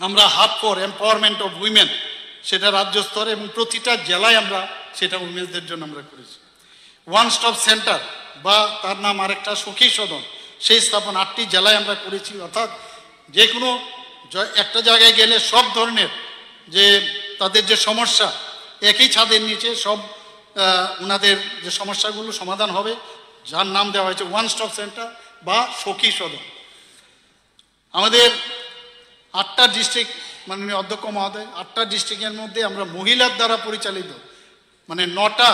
আমরা hub for empowerment of women সেটা রাজ্য স্তরে এবং প্রতিটা জেলায় আমরা সেটা উইমেনদের জন্য আমরা করেছি। ওয়ান স্টপ সেন্টার বা তার নাম আরেকটা সখী সদন, সেই স্থাপন 8টি জেলায় আমরা করেছি। অর্থাৎ যে কোনো একটা জায়গায় গেলে সব ধরনের যে তাদের যে সমস্যা একই ছাদের নিচে সব ওনাদের যে সমস্যাগুলো সমাধান হবে, যার নাম দেওয়া হয়েছে ওয়ান স্টপ সেন্টার বা সখী সদন। আমাদের 8টা ডিস্ট্রিক্ট, মাননীয় অধ্যক্ষ মহোদয়, 8টা ডিস্ট্রিক্টের মধ্যে আমরা মহিলার দ্বারা পরিচালিত 9টা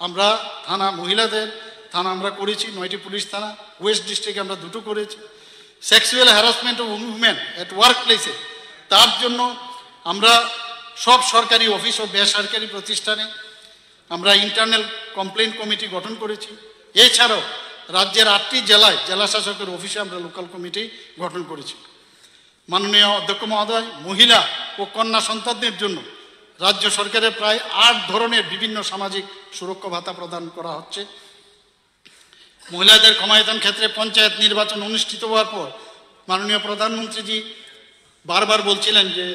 আমরা থানা, মহিলাদের থানা আমরা করেছি, 9টি পুলিশ থানা। ওয়েস্ট ডিস্ট্রিক্টে আমরা 2টো করেছি। Sexual harassment of women at work প্লেসে, তার জন্য আমরা সব সরকারি অফিস ও বেসরকারি প্রতিষ্ঠানে আমরা ইন্টারনাল কমপ্লেইন কমিটি গঠন করেছি। এছাড়াও রাজ্যের 8টি জেলায় জেলা শাসকের অফিসে আমরা লোকাল কমিটি গঠন করেছি। মাননীয় অধ্যক্ষ মহোদয়, মহিলা ও কন্যা সন্তানদের জন্য রাজ্য সরকারের প্রায় 8 ধরনের বিভিন্ন সামাজিক সুরক্ষা ভাতা প্রদান করা হচ্ছে। মহিলাদের ক্ষমতায়ন ক্ষেত্রে পঞ্চায়েত নির্বাচন অনুষ্ঠিত হওয়ার পর মাননীয় প্রধানমন্ত্রীজি বারবার বলছিলেন যে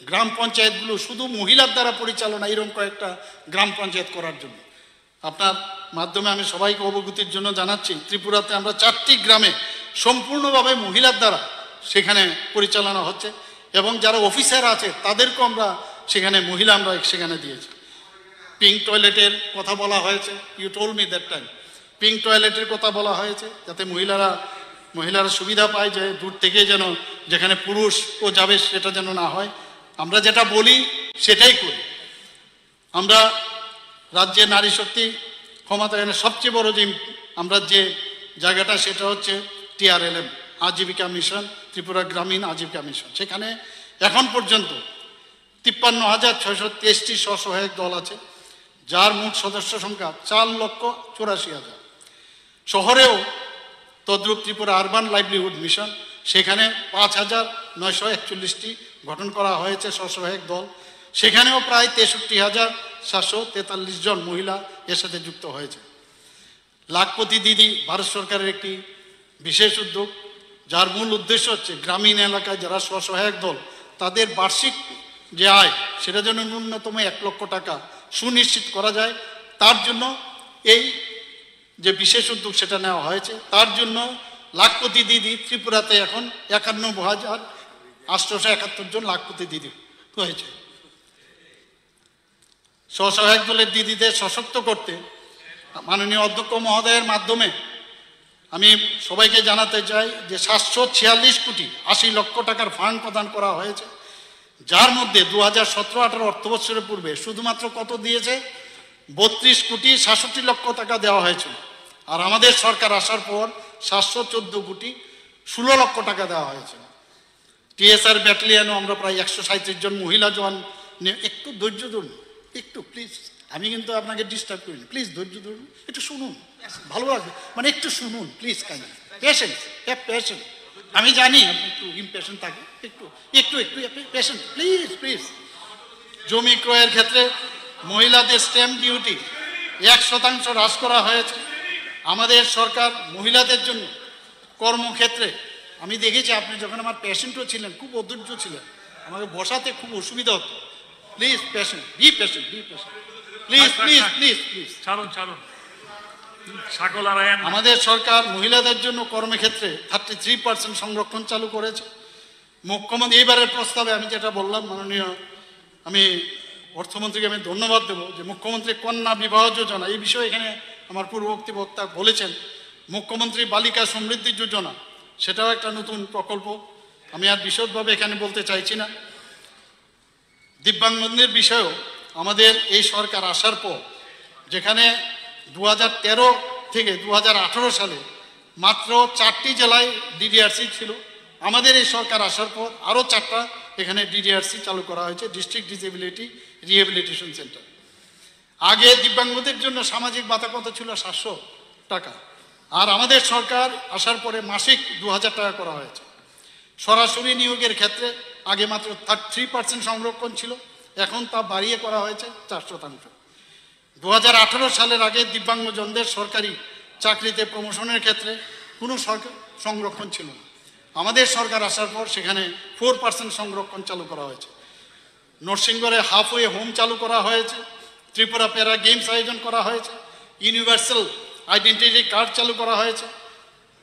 গ্রাম পঞ্চায়েতগুলো শুধু মহিলার দ্বারা পরিচালনা, এরকম কয়েকটা গ্রাম পঞ্চায়েত করার জন্য। আপনার মাধ্যমে আমি সবাইকে অবগতির জন্য জানাচ্ছি, ত্রিপুরাতে আমরা 4টি গ্রামে সম্পূর্ণভাবে মহিলার দ্বারা সেখানে পরিচালনা হচ্ছে, এবং যারা অফিসার আছে তাদেরকেও আমরা সেখানে মহিলা আমরা সেখানে দিয়েছি। পিঙ্ক টয়লেটের কথা বলা হয়েছে, you told me that time. Pink টয়লেটের কথা বলা হয়েছে যাতে মহিলারা সুবিধা পায়, যে দূর থেকে যেন যেখানে পুরুষও যাবে সেটা যেন না হয়। আমরা যেটা বলি সেটাই করি। আমরা রাজ্যে নারী শক্তি ক্ষমতায়নের সবচেয়ে বড় যে আমরা যে জায়গাটা সেটা হচ্ছে TRLM, আজীবিকা মিশন, ত্রিপুরা গ্রামীণ আজীবিকা মিশন। সেখানে এখন পর্যন্ত 53,623টি স্বসহায়ক দল আছে, যার মোট সদস্য সংখ্যা 4,84,000। শহরেও তদ্রূপ ত্রিপুরা আরবান লাইভলিহুড মিশন, সেখানে 5,941টি গঠন করা হয়েছে স্বসহায়ক দল। সেখানেও প্রায় 63,743 জন মহিলা এর সাথে যুক্ত হয়েছে। লাখপতি দিদি ভারত সরকারের একটি বিশেষ উদ্যোগ, যার মূল উদ্দেশ্য হচ্ছে গ্রামীণ এলাকায় যারা স্বসহায়ক দল তাদের বার্ষিক যে আয় সেটা যেন ন্যূনতম 1 লক্ষ টাকা সুনিশ্চিত করা যায়। তার জন্য এই যে বিশেষ উদ্যোগ সেটা নেওয়া হয়েছে। তার জন্য লাখপতি দিদি ত্রিপুরাতে এখন 91,871 জন লাখপতি দিদি হয়েছে। স্বসহায়ক দলের দিদিদের সশক্ত করতে মাননীয় অধ্যক্ষ মহোদয়ের মাধ্যমে আমি সবাইকে জানাতে চাই যে 746 কোটি 80 লক্ষ টাকার ফান্ড প্রদান করা হয়েছে, যার মধ্যে 2017-18 অর্থবৎসরের পূর্বে শুধুমাত্র কত দিয়েছে 32 কোটি 67 লক্ষ টাকা দেওয়া হয়েছিল। আর আমাদের সরকার আসার পর 714 কোটি 16 লক্ষ টাকা দেওয়া হয়েছে। TSR ব্যাটালিয়নও আমরা প্রায় 137 জন মহিলা জওয়ান। একটু ধৈর্য ধরুন, একটু প্লিজ, আমি কিন্তু আপনাকে ডিস্টার্ব করিনি, প্লিজ ধৈর্য ধরুন, একটু শুনুন, ভালো লাগবে, মানে একটু শুনুন প্লিজ, কাইন্ড পেশেন্স, পেশেন্ট। আমি জানি আপনি একটু ইমপেশেন্ট থাকে, একটু একটু একটু পেশেন্ট, প্লিজ প্লিজ। জমি ক্রয়ের ক্ষেত্রে মহিলাদের স্ট্যাম্প ডিউটি 1% হ্রাস করা হয়েছে। আমাদের সরকার মহিলাদের জন্য কর্মক্ষেত্রে, আমি দেখেছি আপনি যখন আমার পেশেন্টও ছিলেন খুব অধৈর্য ছিলেন, আমাকে বসাতে খুব অসুবিধা হতো। Please patient, be patient, be patient, please please please please. ছাড়ুন। আমাদের সরকার মহিলাদের জন্য কর্মক্ষেত্রে 33% সংরক্ষণ চালু করেছে। মুখ্যমন্ত্রী এইবারের প্রস্তাবে আমি যেটা বললাম, মাননীয় আমি অর্থমন্ত্রীকে আমি ধন্যবাদ দেবো যে মুখ্যমন্ত্রী কন্যা বিবাহ যোজনা, এই বিষয়ে এখানে আমার পূর্ববর্তী বক্তা বলেছেন। মুখ্যমন্ত্রী বালিকা সমৃদ্ধি যোজনা, সেটাও একটা নতুন প্রকল্প, আমি আর বিশদভাবে এখানে বলতে চাইছি না। দিব্যাঙ্গদের বিষয়েও আমাদের এই সরকার আসার পর, যেখানে 2013 থেকে 2018 সালে মাত্র 4টি জেলায় DDRC ছিল, আমাদের এই সরকার আসার পর আরও 4টা এখানে DDRC চালু করা হয়েছে, ডিস্ট্রিক্ট ডিসেবিলিটি রিহ্যাবিলিটেশন সেন্টার। আগে দিব্যাঙ্গদের জন্য সামাজিক ভাতা কত ছিল 700 টাকা, আর আমাদের সরকার আসার পরে মাসিক 2000 টাকা করা হয়েছে। সরাসরি নিয়োগের ক্ষেত্রে আগে মাত্র 3% সংরক্ষণ ছিল, এখন তা বাড়িয়ে করা হয়েছে 4%। 2018 সালের আগে দিব্যাঙ্গজনদের সরকারি চাকরিতে প্রমোশনের ক্ষেত্রে কোনো সংরক্ষণ ছিল না। আমাদের সরকার আসার পর সেখানে 4% সংরক্ষণ চালু করা হয়েছে। নরসিংগড়ে হাফওয়ে হোম চালু করা হয়েছে, ত্রিপুরা প্যারা গেমস আয়োজন করা হয়েছে, ইউনিভার্সাল আইডেন্টিটি কার্ড চালু করা হয়েছে।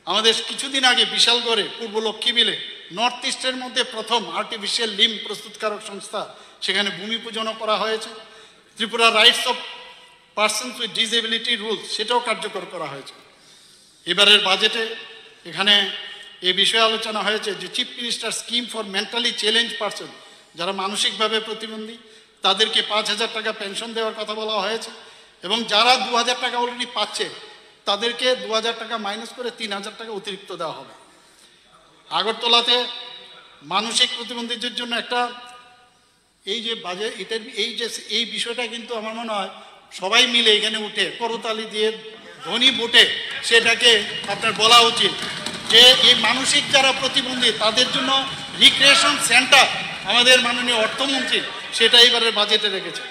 আমাদের কিছুদিন আগে বিশালগড়ে পূর্ব লক্ষ্মীবিলে নর্থ ইস্টের মধ্যে প্রথম আর্টিফিশিয়াল লিম্ব প্রস্তুতকারক সংস্থা, সেখানে ভূমি পূজনও করা হয়েছে। Tripura rights of persons with disability rules, সেটাও কার্যকর করা হয়েছে। এবারের বাজেটে এখানে এই বিষয়ে আলোচনা হয়েছে যে chief minister scheme for mentally challenge person, যারা মানসিকভাবে প্রতিবন্ধী, তাদেরকে 5,000 টাকা পেনশন দেওয়ার কথা বলা হয়েছে, এবং যারা 2,000 টাকা অলরেডি পাচ্ছে তাদেরকে 2,000 টাকা মাইনাস করে 3,000 টাকা অতিরিক্ত দেওয়া হবে। আগরতলাতে মানসিক প্রতিবন্ধীদের জন্য একটা এই যে বাজেট, এটার এই বিষয়টা কিন্তু আমার মনে হয় সবাই মিলে এখানে উঠে করতালি দিয়ে ধ্বনি ভোটে সেটাকে আপনার বলা উচিত যে এই মানসিক যারা প্রতিবন্ধী তাদের জন্য রিক্রিয়েশন সেন্টার আমাদের মাননীয় অর্থমন্ত্রী সেটা এবারের বাজেটে রেখেছে।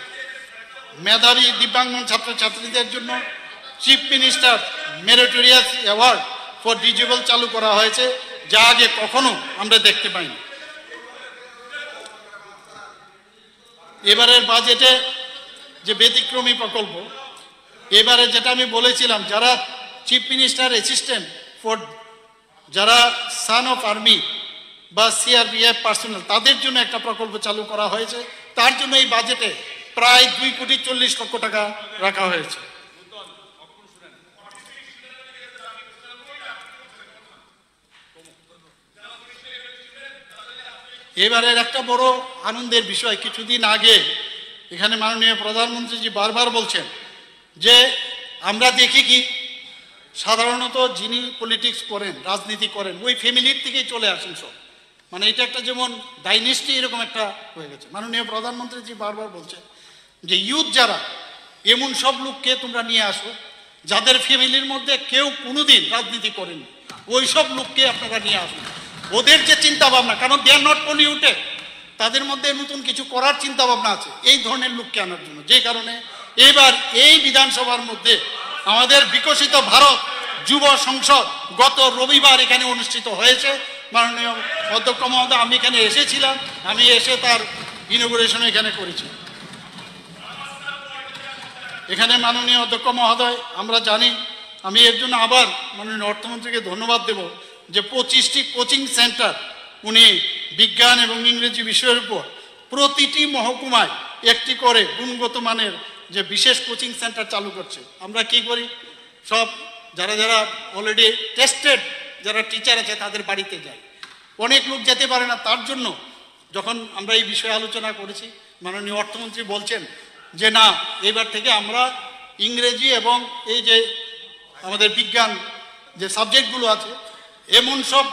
মেধাবী দিব্যাঙ্গ ছাত্রছাত্রীদের জন্য chief minister meritorious award for disable চালু করা হয়েছে, যা আগে কখনো আমরা দেখতে পাইনি। এবারের বাজেটে যে ব্যতিক্রমী প্রকল্প, এবারে যেটা আমি বলেছিলাম, যারা চিফ মিনিস্টার অ্যাসিস্ট্যান্ট ফর যারা সান অফ আর্মি বা সিআরপিএফ পার্সোনাল, তাদের জন্য একটা প্রকল্প চালু করা হয়েছে। তার জন্য এই বাজেটে প্রায় 2,40,00,000 টাকা রাখা হয়েছে। এবারের একটা বড় আনন্দের বিষয়, কিছুদিন আগে এখানে মাননীয় প্রধানমন্ত্রীজি বারবার বলছেন যে আমরা দেখি কি সাধারণত যিনি পলিটিক্স করেন, রাজনীতি করেন, ওই ফ্যামিলির থেকেই চলে আসেন সব, মানে এটা একটা যেমন ডাইনেস্টি এরকম একটা হয়ে গেছে। মাননীয় প্রধানমন্ত্রীজি বারবার বলছেন যে ইউথ যারা, এমন সব লোককে তোমরা নিয়ে আসো যাদের ফ্যামিলির মধ্যে কেউ কোনোদিন রাজনীতি করেনি, ওই সব লোককে আপনারা নিয়ে আসুন। ওদের যে চিন্তা ভাবনা, কারণ দে আর নট পলিউটেড, তাদের মধ্যে নতুন কিছু করার চিন্তা ভাবনা আছে, এই ধরনের লোককে আনার জন্য। যে কারণে এবার এই বিধানসভার মধ্যে আমাদের বিকশিত ভারত যুব সংসদ গত রবিবার এখানে অনুষ্ঠিত হয়েছে। মাননীয় অধ্যক্ষ মহোদয়, আমি এখানে এসেছিলাম, আমি এসে তার ইনগুরেশন এখানে করেছি। এখানে মাননীয় অধ্যক্ষ মহোদয়, আমরা জানি, আমি এর জন্য আবার মাননীয় অর্থমন্ত্রীকে ধন্যবাদ দেব যে 25টি কোচিং সেন্টার উনি বিজ্ঞান এবং ইংরেজি বিষয়ের উপর প্রতিটি মহকুমায় একটি করে গুণগত মানের যে বিশেষ কোচিং সেন্টার চালু করছে। আমরা কি করি, সব যারা যারা অলরেডি টেস্টেড যারা টিচার আছে তাদের বাড়িতে যাই, অনেক লোক যেতে পারে না। তার জন্য যখন আমরা এই বিষয়ে আলোচনা করেছি, মাননীয় অর্থমন্ত্রী বলছেন যে না, এবার থেকে আমরা ইংরেজি এবং এই যে আমাদের বিজ্ঞান যে সাবজেক্টগুলো আছে, এমন সব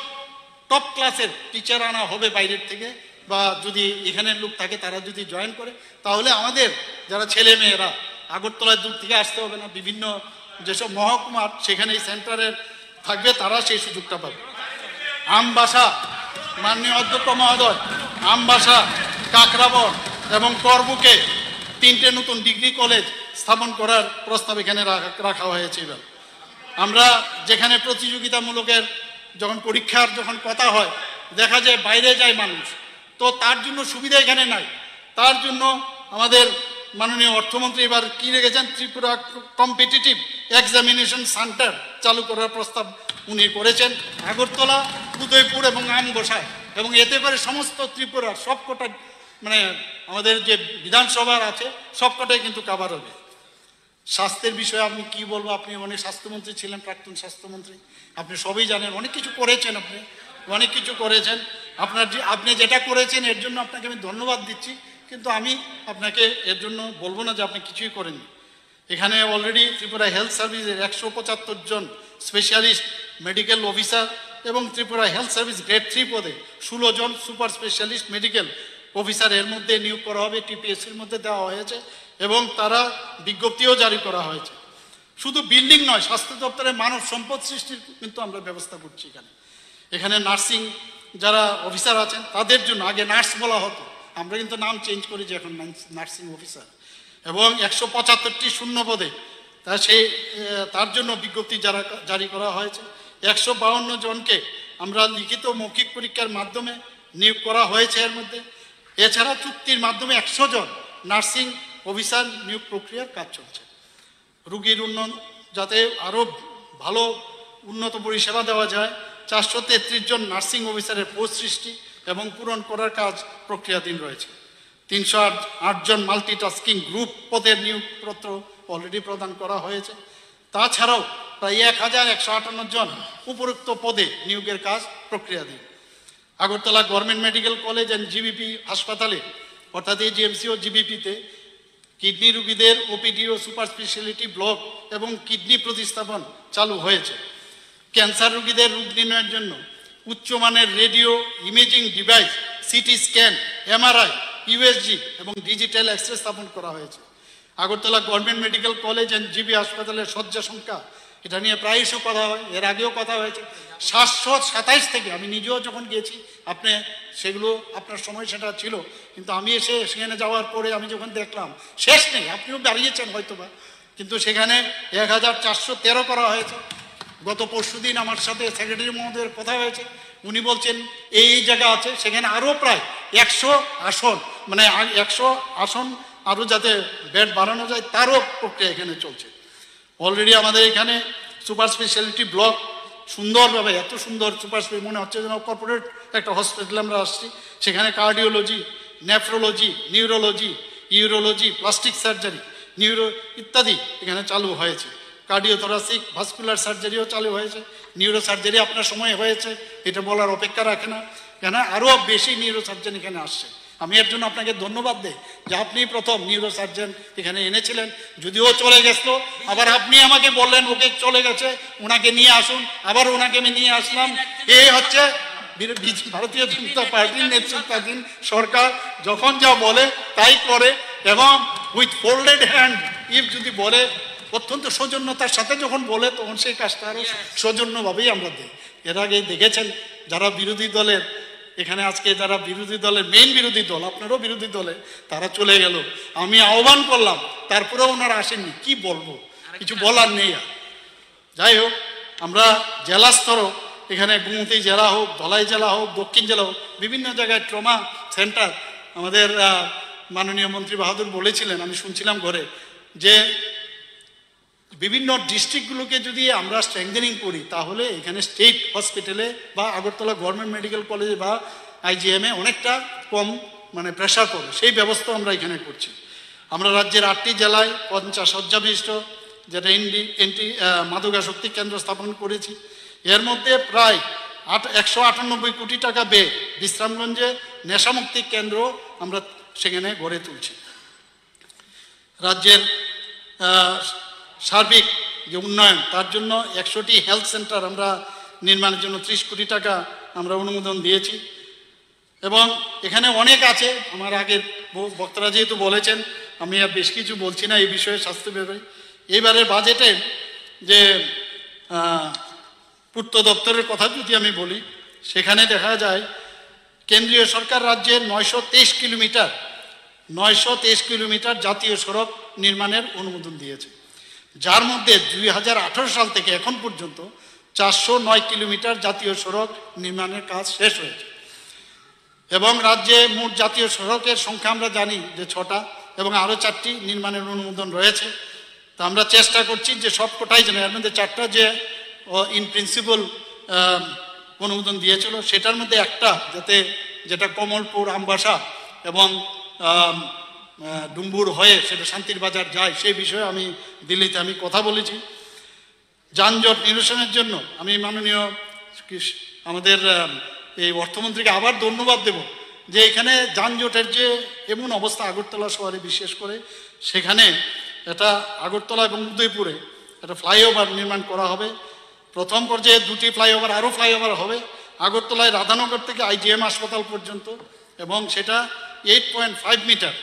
টপ ক্লাসের টিচার আনা হবে বাইরের থেকে, বা যদি এখানের লোক থাকে তারা যদি জয়েন করে, তাহলে আমাদের যারা ছেলে মেয়েরা আগরতলায় দূর থেকে আসতে হবে না, বিভিন্ন যেসব মহকুমার সেখানে এই সেন্টারের থাকবে, তারা সেই সুযোগটা পাবে। আমবাসা, মাননীয় অধ্যক্ষ মহোদয়, আমবাসা, কাকরাবন এবং করবুকে 3টে নতুন ডিগ্রি কলেজ স্থাপন করার প্রস্তাব এখানে রাখা হয়েছে। এবার আমরা যেখানে প্রতিযোগিতামূলকের যখন পরীক্ষার যখন কথা হয়, দেখা যায় বাইরে যায় মানুষ, তো তার জন্য সুবিধা এখানে নাই। তার জন্য আমাদের মাননীয় অর্থমন্ত্রী এবার কি রেখেছেন, ত্রিপুরা কম্পিটিটিভ এক্সামিনেশন সেন্টার চালু করার প্রস্তাব উনি করেছেন আগরতলা, উদয়পুর এবং আমবসায়, এবং এতে করে সমস্ত ত্রিপুরার সবকটা মানে আমাদের যে বিধানসভার আছে সবকটাই কিন্তু কাভার হবে। স্বাস্থ্যের বিষয়ে আপনি কি বলবো, আপনি অনেক স্বাস্থ্যমন্ত্রী ছিলেন, প্রাক্তন স্বাস্থ্যমন্ত্রী, আপনি সবই জানেন, অনেক কিছু করেছেন, আপনি অনেক কিছু করেছেন। আপনি যেটা করেছেন এর জন্য আপনাকে আমি ধন্যবাদ দিচ্ছি, কিন্তু আমি আপনাকে এর জন্য বলবো না যে আপনি কিছুই করেননি। এখানে অলরেডি ত্রিপুরা হেলথ সার্ভিসের 175 জন স্পেশালিস্ট মেডিকেল অফিসার এবং ত্রিপুরা হেলথ সার্ভিস গ্রেড 3 পদে 16 জন সুপার স্পেশালিস্ট মেডিকেল অফিসার এর মধ্যে নিয়োগ করা হবে, টিপিএসসির মধ্যে দেওয়া হয়েছে এবং তারা বিজ্ঞপ্তিও জারি করা হয়েছে। শুধু বিল্ডিং নয়, স্বাস্থ্য দপ্তরে মানব সম্পদ সৃষ্টির কিন্তু আমরা ব্যবস্থা করছি। এখানে নার্সিং যারা অফিসার আছেন তাদের জন্য, আগে নার্স বলা হতো, আমরা কিন্তু নাম চেঞ্জ করেছি, এখন নার্সিং অফিসার, এবং 175টি শূন্য পদে তার জন্য বিজ্ঞপ্তি জারি করা হয়েছে। 152 জনকে আমরা লিখিত মৌখিক পরীক্ষার মাধ্যমে নিয়োগ করা হয়েছে এর মধ্যে। এছাড়া চুক্তির মাধ্যমে 100 জন নার্সিং অফিসার নিয়োগ প্রক্রিয়ার কাজ চলছে। রোগীর উন্নয়ন যাতে আরও ভালো উন্নত পরিষেবা দেওয়া যায়, 433 জন নার্সিং অফিসারের পোস্ট সৃষ্টি এবং পূরণ করার কাজ প্রক্রিয়াধীন রয়েছে। 308 জন মাল্টিটাস্কিং গ্রুপ পদের নিয়োগপত্র অলরেডি প্রদান করা হয়েছে। তাছাড়াও প্রায় 1158 জন উপরোক্ত পদে নিয়োগের কাজ প্রক্রিয়াধীন। Agartala government medical college and GBP হাসপাতালে, অর্থাৎ এজিএমসি ও জিবিপিতে কিডনি রোগীদের ওপিডি ও সুপার স্পেশালিটি ব্লক এবং কিডনি প্রতিস্থাপন চালু হয়েছে। ক্যান্সার রোগীদের রোগ নির্ণয়ের জন্য উচ্চমানের radio imaging device, CT scan, MRI, USG এবং ডিজিটাল এক্সরে স্থাপন করা হয়েছে। Agartala government medical college and GB হাসপাতালের শয্যা সংখ্যা, এটা নিয়ে প্রায়শই কথা হয়, এর আগেও কথা হয়েছে, 727 থেকে, আমি নিজেও যখন গিয়েছি, আপনি সেগুলো আপনার সময় সেটা ছিল, কিন্তু আমি এসে সেখানে যাওয়ার পরে আমি যখন দেখলাম শেষ নেই, আপনিও দাঁড়িয়েছেন হয়তোবা, কিন্তু সেখানে 1413 করা হয়েছে। গত পরশুদিন আমার সাথে সেক্রেটারি মহোদয়ের কথা হয়েছে, উনি বলছেন এই জায়গা আছে, সেখানে আরও প্রায় 100 আসন, মানে 100 আসন আরও যাতে বেড বাড়ানো যায় তারও প্রক্রিয়া এখানে চলছে। অলরেডি আমাদের এখানে সুপার স্পেশালিটি ব্লক সুন্দরভাবে, এত সুন্দর সুপার স্পেশালিটি মনে হচ্ছে যেন কর্পোরেট একটা হসপিটালে আমরা আসছি। সেখানে cardiology, nephrology, neurology, urology, plastic surgery, neuro ইত্যাদি এখানে চালু হয়েছে। কার্ডিওথোরাসিক, ভাস্কুলার সার্জারিও চালু হয়েছে। নিউরো সার্জারি আপনার সময় হয়েছে, এটা বলার অপেক্ষা রাখে না, কেন আরও বেশি নিউরো সার্জন এখানে আসছে। আমি এর জন্য আপনাকে ধন্যবাদ দেই যে আপনি প্রথম নিউরো সার্জন এখানে এনেছিলেন, যদিও চলে গেছিল, আবার আপনি আমাকে বললেন ওকে চলে গেছে, ওনাকে নিয়ে আসুন, আবার ওনাকে আমি নিয়ে আসলাম। এই হচ্ছে ভারতীয় জনতা পার্টির নেতৃত্বাধীন সরকার, যখন যা বলে তাই করে, এবং উইথ ফোল্ডেড হ্যান্ড ইফ যদি বলে, অত্যন্ত সৌজন্যতার সাথে যখন বলে, তখন সেই কাজটা আরও সৌজন্যভাবেই আমরা দিই। এর আগে দেখেছেন যারা বিরোধী দলের, এখানে আজকে যারা বিরোধী দলের মেইন বিরোধী দল, আপনারও বিরোধী দলে, তারা চলে গেল, আমি আহ্বান করলাম, তারপরেও ওনারা আসেননি। কি বলবো, কিছু বলার নেই। আর যাই হোক, আমরা জেলা স্তরও এখানে গোমতী জেলা হোক, ধলাই জেলা হোক, দক্ষিণ জেলা হোক, বিভিন্ন জায়গায় ট্রমা সেন্টার আমাদের মাননীয় মন্ত্রী বাহাদুর বলেছিলেন, আমি শুনছিলাম ঘরে, যে বিভিন্ন ডিস্ট্রিক্টগুলোকে যদি আমরা স্ট্রেংথেনিং করি, তাহলে এখানে স্টেট হসপিটালে বা আগরতলা গভর্নমেন্ট মেডিকেল কলেজে বা আইজিএমে অনেকটা কম প্রেশার পড়ে, সেই ব্যবস্থা আমরা এখানে করছি। আমরা রাজ্যের 8টি জেলায় 50 শয্যা বিশিষ্ট যেটা মাদকাসক্তি কেন্দ্র স্থাপন করেছি। এর মধ্যে প্রায় 198 কোটি টাকা ব্যয় বিশ্রামগঞ্জে নেশামুক্তি কেন্দ্র আমরা সেখানে গড়ে তুলছি। রাজ্যের সার্বিক যে উন্নয়ন, তার জন্য 100টি হেলথ সেন্টার আমরা নির্মাণের জন্য 30 কোটি টাকা আমরা অনুমোদন দিয়েছি। এবং এখানে অনেক আছে, আমার আগের বক্তারা যেহেতু বলেছেন, আমি আর বেশ কিছু বলছি না এই বিষয়ে। স্বাস্থ্য বিভাগ এইবারের বাজেটের যে পূর্ত দপ্তরের কথা যদি আমি বলি, সেখানে দেখা যায় কেন্দ্রীয় সরকার রাজ্যের 923 কিলোমিটার জাতীয় সড়ক নির্মাণের অনুমোদন দিয়েছে, যার মধ্যে 2018 সাল থেকে এখন পর্যন্ত 409 কিলোমিটার জাতীয় সড়ক নির্মাণের কাজ শেষ হয়েছে। এবং রাজ্যে মোট জাতীয় সড়কের সংখ্যা আমরা জানি যে 6টা, এবং আরও 4টি নির্মাণের অনুমোদন রয়েছে। তা আমরা চেষ্টা করছি যে সবকটাই যেন, এর মধ্যে 4টা যে ইন প্রিন্সিপাল অনুমোদন দিয়েছিল, সেটার মধ্যে একটা যেটা কমলপুর, আমবাসা এবং ডুম্বুর হয়ে সেটা শান্তির বাজার যায়, সেই বিষয়ে আমি দিল্লিতে আমি কথা বলেছি। যানজট নিরসনের জন্য আমি মাননীয় আমাদের এই অর্থমন্ত্রীকে আবার ধন্যবাদ দেব, যে এখানে যানজটের যে এমন অবস্থা আগরতলা শহরে বিশেষ করে, সেখানে এটা আগরতলা এবং উদয়পুরে একটা ফ্লাইওভার নির্মাণ করা হবে। প্রথম পর্যায়ে 2টি ফ্লাইওভার, আরও ফ্লাইওভার হবে আগরতলায় রাধানগর থেকে আইজিএম হাসপাতাল পর্যন্ত, এবং সেটা 8.5 মিটার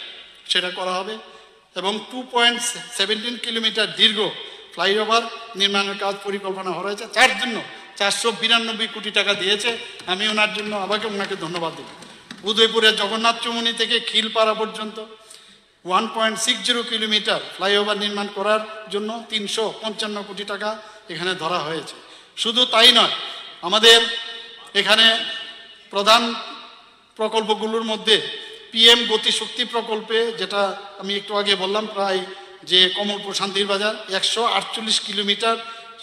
সেটা করা হবে। এবং 2.17 কিলোমিটার দীর্ঘ ফ্লাইওভার নির্মাণের কাজ পরিকল্পনা হয়েছে, তার জন্য 492 কোটি টাকা দিয়েছে। আমি ওনাকে ধন্যবাদ দেব। উদয়পুরের জগন্নাথ চৌমুহনী থেকে খিলপাড়া পর্যন্ত 1.60 কিলোমিটার ফ্লাইওভার নির্মাণ করার জন্য 355 কোটি টাকা এখানে ধরা হয়েছে। শুধু তাই নয়, আমাদের এখানে প্রধান প্রকল্পগুলোর মধ্যে PM গতিশক্তি প্রকল্পে, যেটা আমি একটু আগে বললাম, প্রায় যে কমলপুর শান্তির বাজার 148 কিলোমিটার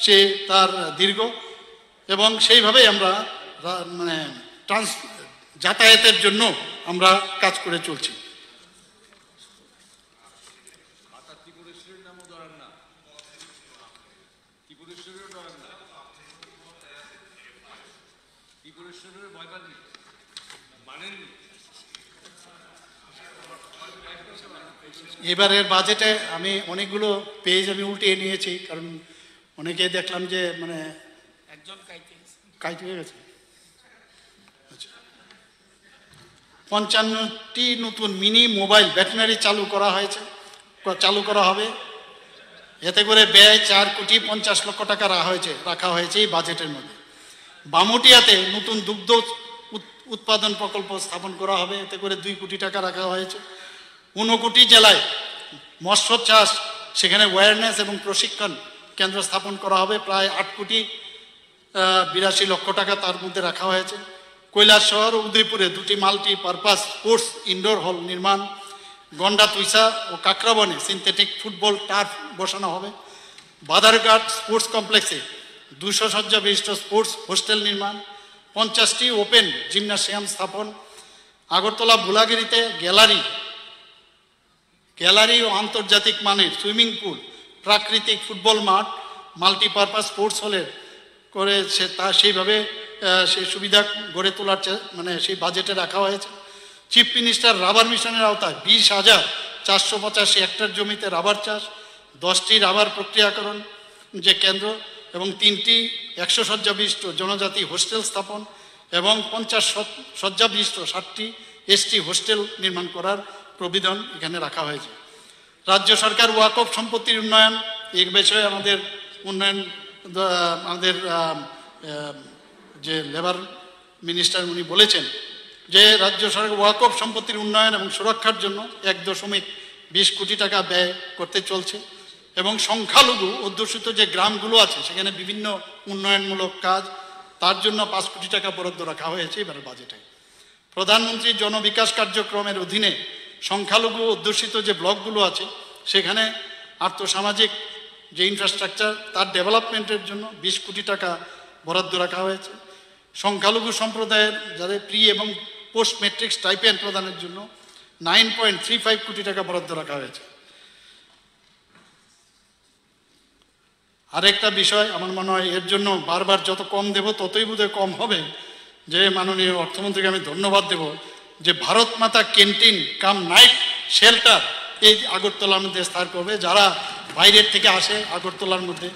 সে তার দীর্ঘ, এবং সেইভাবেই আমরা যাতায়াতের জন্য আমরা কাজ করে চলছি। এবারের বাজেটে আমি অনেকগুলো পেজ আমি উল্টিয়ে নিয়েছি, কারণ অনেকে দেখলাম যে একজন কাইতে হয়ে গেছে। 55টি নতুন মিনি মোবাইল ব্যাটারি চালু করা হবে। এতে করে ব্যয় 4,50 কোটি টাকা রাখা হয়েছে এই বাজেটের মধ্যে। বামুটিয়াতে নতুন দুগ্ধ উৎপাদন প্রকল্প স্থাপন করা হবে, এতে করে 2 কোটি টাকা রাখা হয়েছে। 59 জেলায় মৎস্য চাষ, সেখানে অ্যাওয়ারনেস এবং প্রশিক্ষণ কেন্দ্র স্থাপন করা হবে, প্রায় 8,82 লক্ষ টাকা তার মধ্যে রাখা হয়েছে। কৈলাসহর ও উদয়পুরে 2টি মাল্টিপারপাস স্পোর্টস ইনডোর হল নির্মাণ। গন্ডা তুইসা ও কাকরাবনে সিনথেটিক ফুটবল টার্ফ বসানো হবে। বাধারঘাট স্পোর্টস কমপ্লেক্সে 200 শয্যা বিশিষ্ট স্পোর্টস হোস্টেল নির্মাণ, 50টি ওপেন জিমনাসিয়াম স্থাপন, আগরতলা ভুলাগিরিতে গ্যালারি ও আন্তর্জাতিক মানের সুইমিং পুল, প্রাকৃতিক ফুটবল মাঠ, মাল্টিপারপাস স্পোর্টস হলের করে সেইভাবে সেই সুবিধা গড়ে তোলার মানে সেই বাজেটে রাখা হয়েছে। চিফ মিনিস্টার রাবার মিশনের আওতায় 20,485 হেক্টর জমিতে রাবার চাষ, 10টি রাবার প্রক্রিয়াকরণ যে কেন্দ্র এবং 3টি 100 শয্যা বিশিষ্ট জনজাতি হোস্টেল স্থাপন এবং 50 শয্যা বিশিষ্ট 60টি এসটি হোস্টেল নির্মাণ করার প্রবিধান এখানে রাখা হয়েছে। রাজ্য সরকার ওয়াকফ সম্পত্তির উন্নয়ন, এই বিষয়ে আমাদের যে লেবার মিনিস্টার উনি বলেছেন যে রাজ্য সরকার ওয়াকফ সম্পত্তির উন্নয়ন এবং সুরক্ষার জন্য 1.20 কোটি টাকা ব্যয় করতে চলছে এবং সংখ্যালঘু অধ্যুষিত যে গ্রামগুলো আছে সেখানে বিভিন্ন উন্নয়নমূলক কাজ, তার জন্য 5 কোটি টাকা বরাদ্দ রাখা হয়েছে এবারের বাজেটে। প্রধানমন্ত্রী জনবিকাশ কার্যক্রমের অধীনে সংখ্যালঘু অধ্যুষিত যে ব্লকগুলো আছে সেখানে আর্থসামাজিক যে ইনফ্রাস্ট্রাকচার তার ডেভেলপমেন্টের জন্য 20 কোটি টাকা বরাদ্দ রাখা হয়েছে। সংখ্যালঘু সম্প্রদায়ের যাদের প্রি এবং পোস্ট ম্যাট্রিক স্টাইপেন্ড প্রদানের জন্য 9.35 কোটি টাকা বরাদ্দ রাখা হয়েছে। আরেকটা বিষয় আমার মনে হয় এর জন্য বারবার যত কম দেব ততই বোধহয় কম হবে, যে মাননীয় অর্থমন্ত্রীকে আমি ধন্যবাদ দেব যে ভারত মাতা ক্যান্টিন কাম নাইট শেল্টার এই আগরতলার মধ্যে স্থান করবে। যারা বাইরের থেকে আসে আগরতলার মধ্যে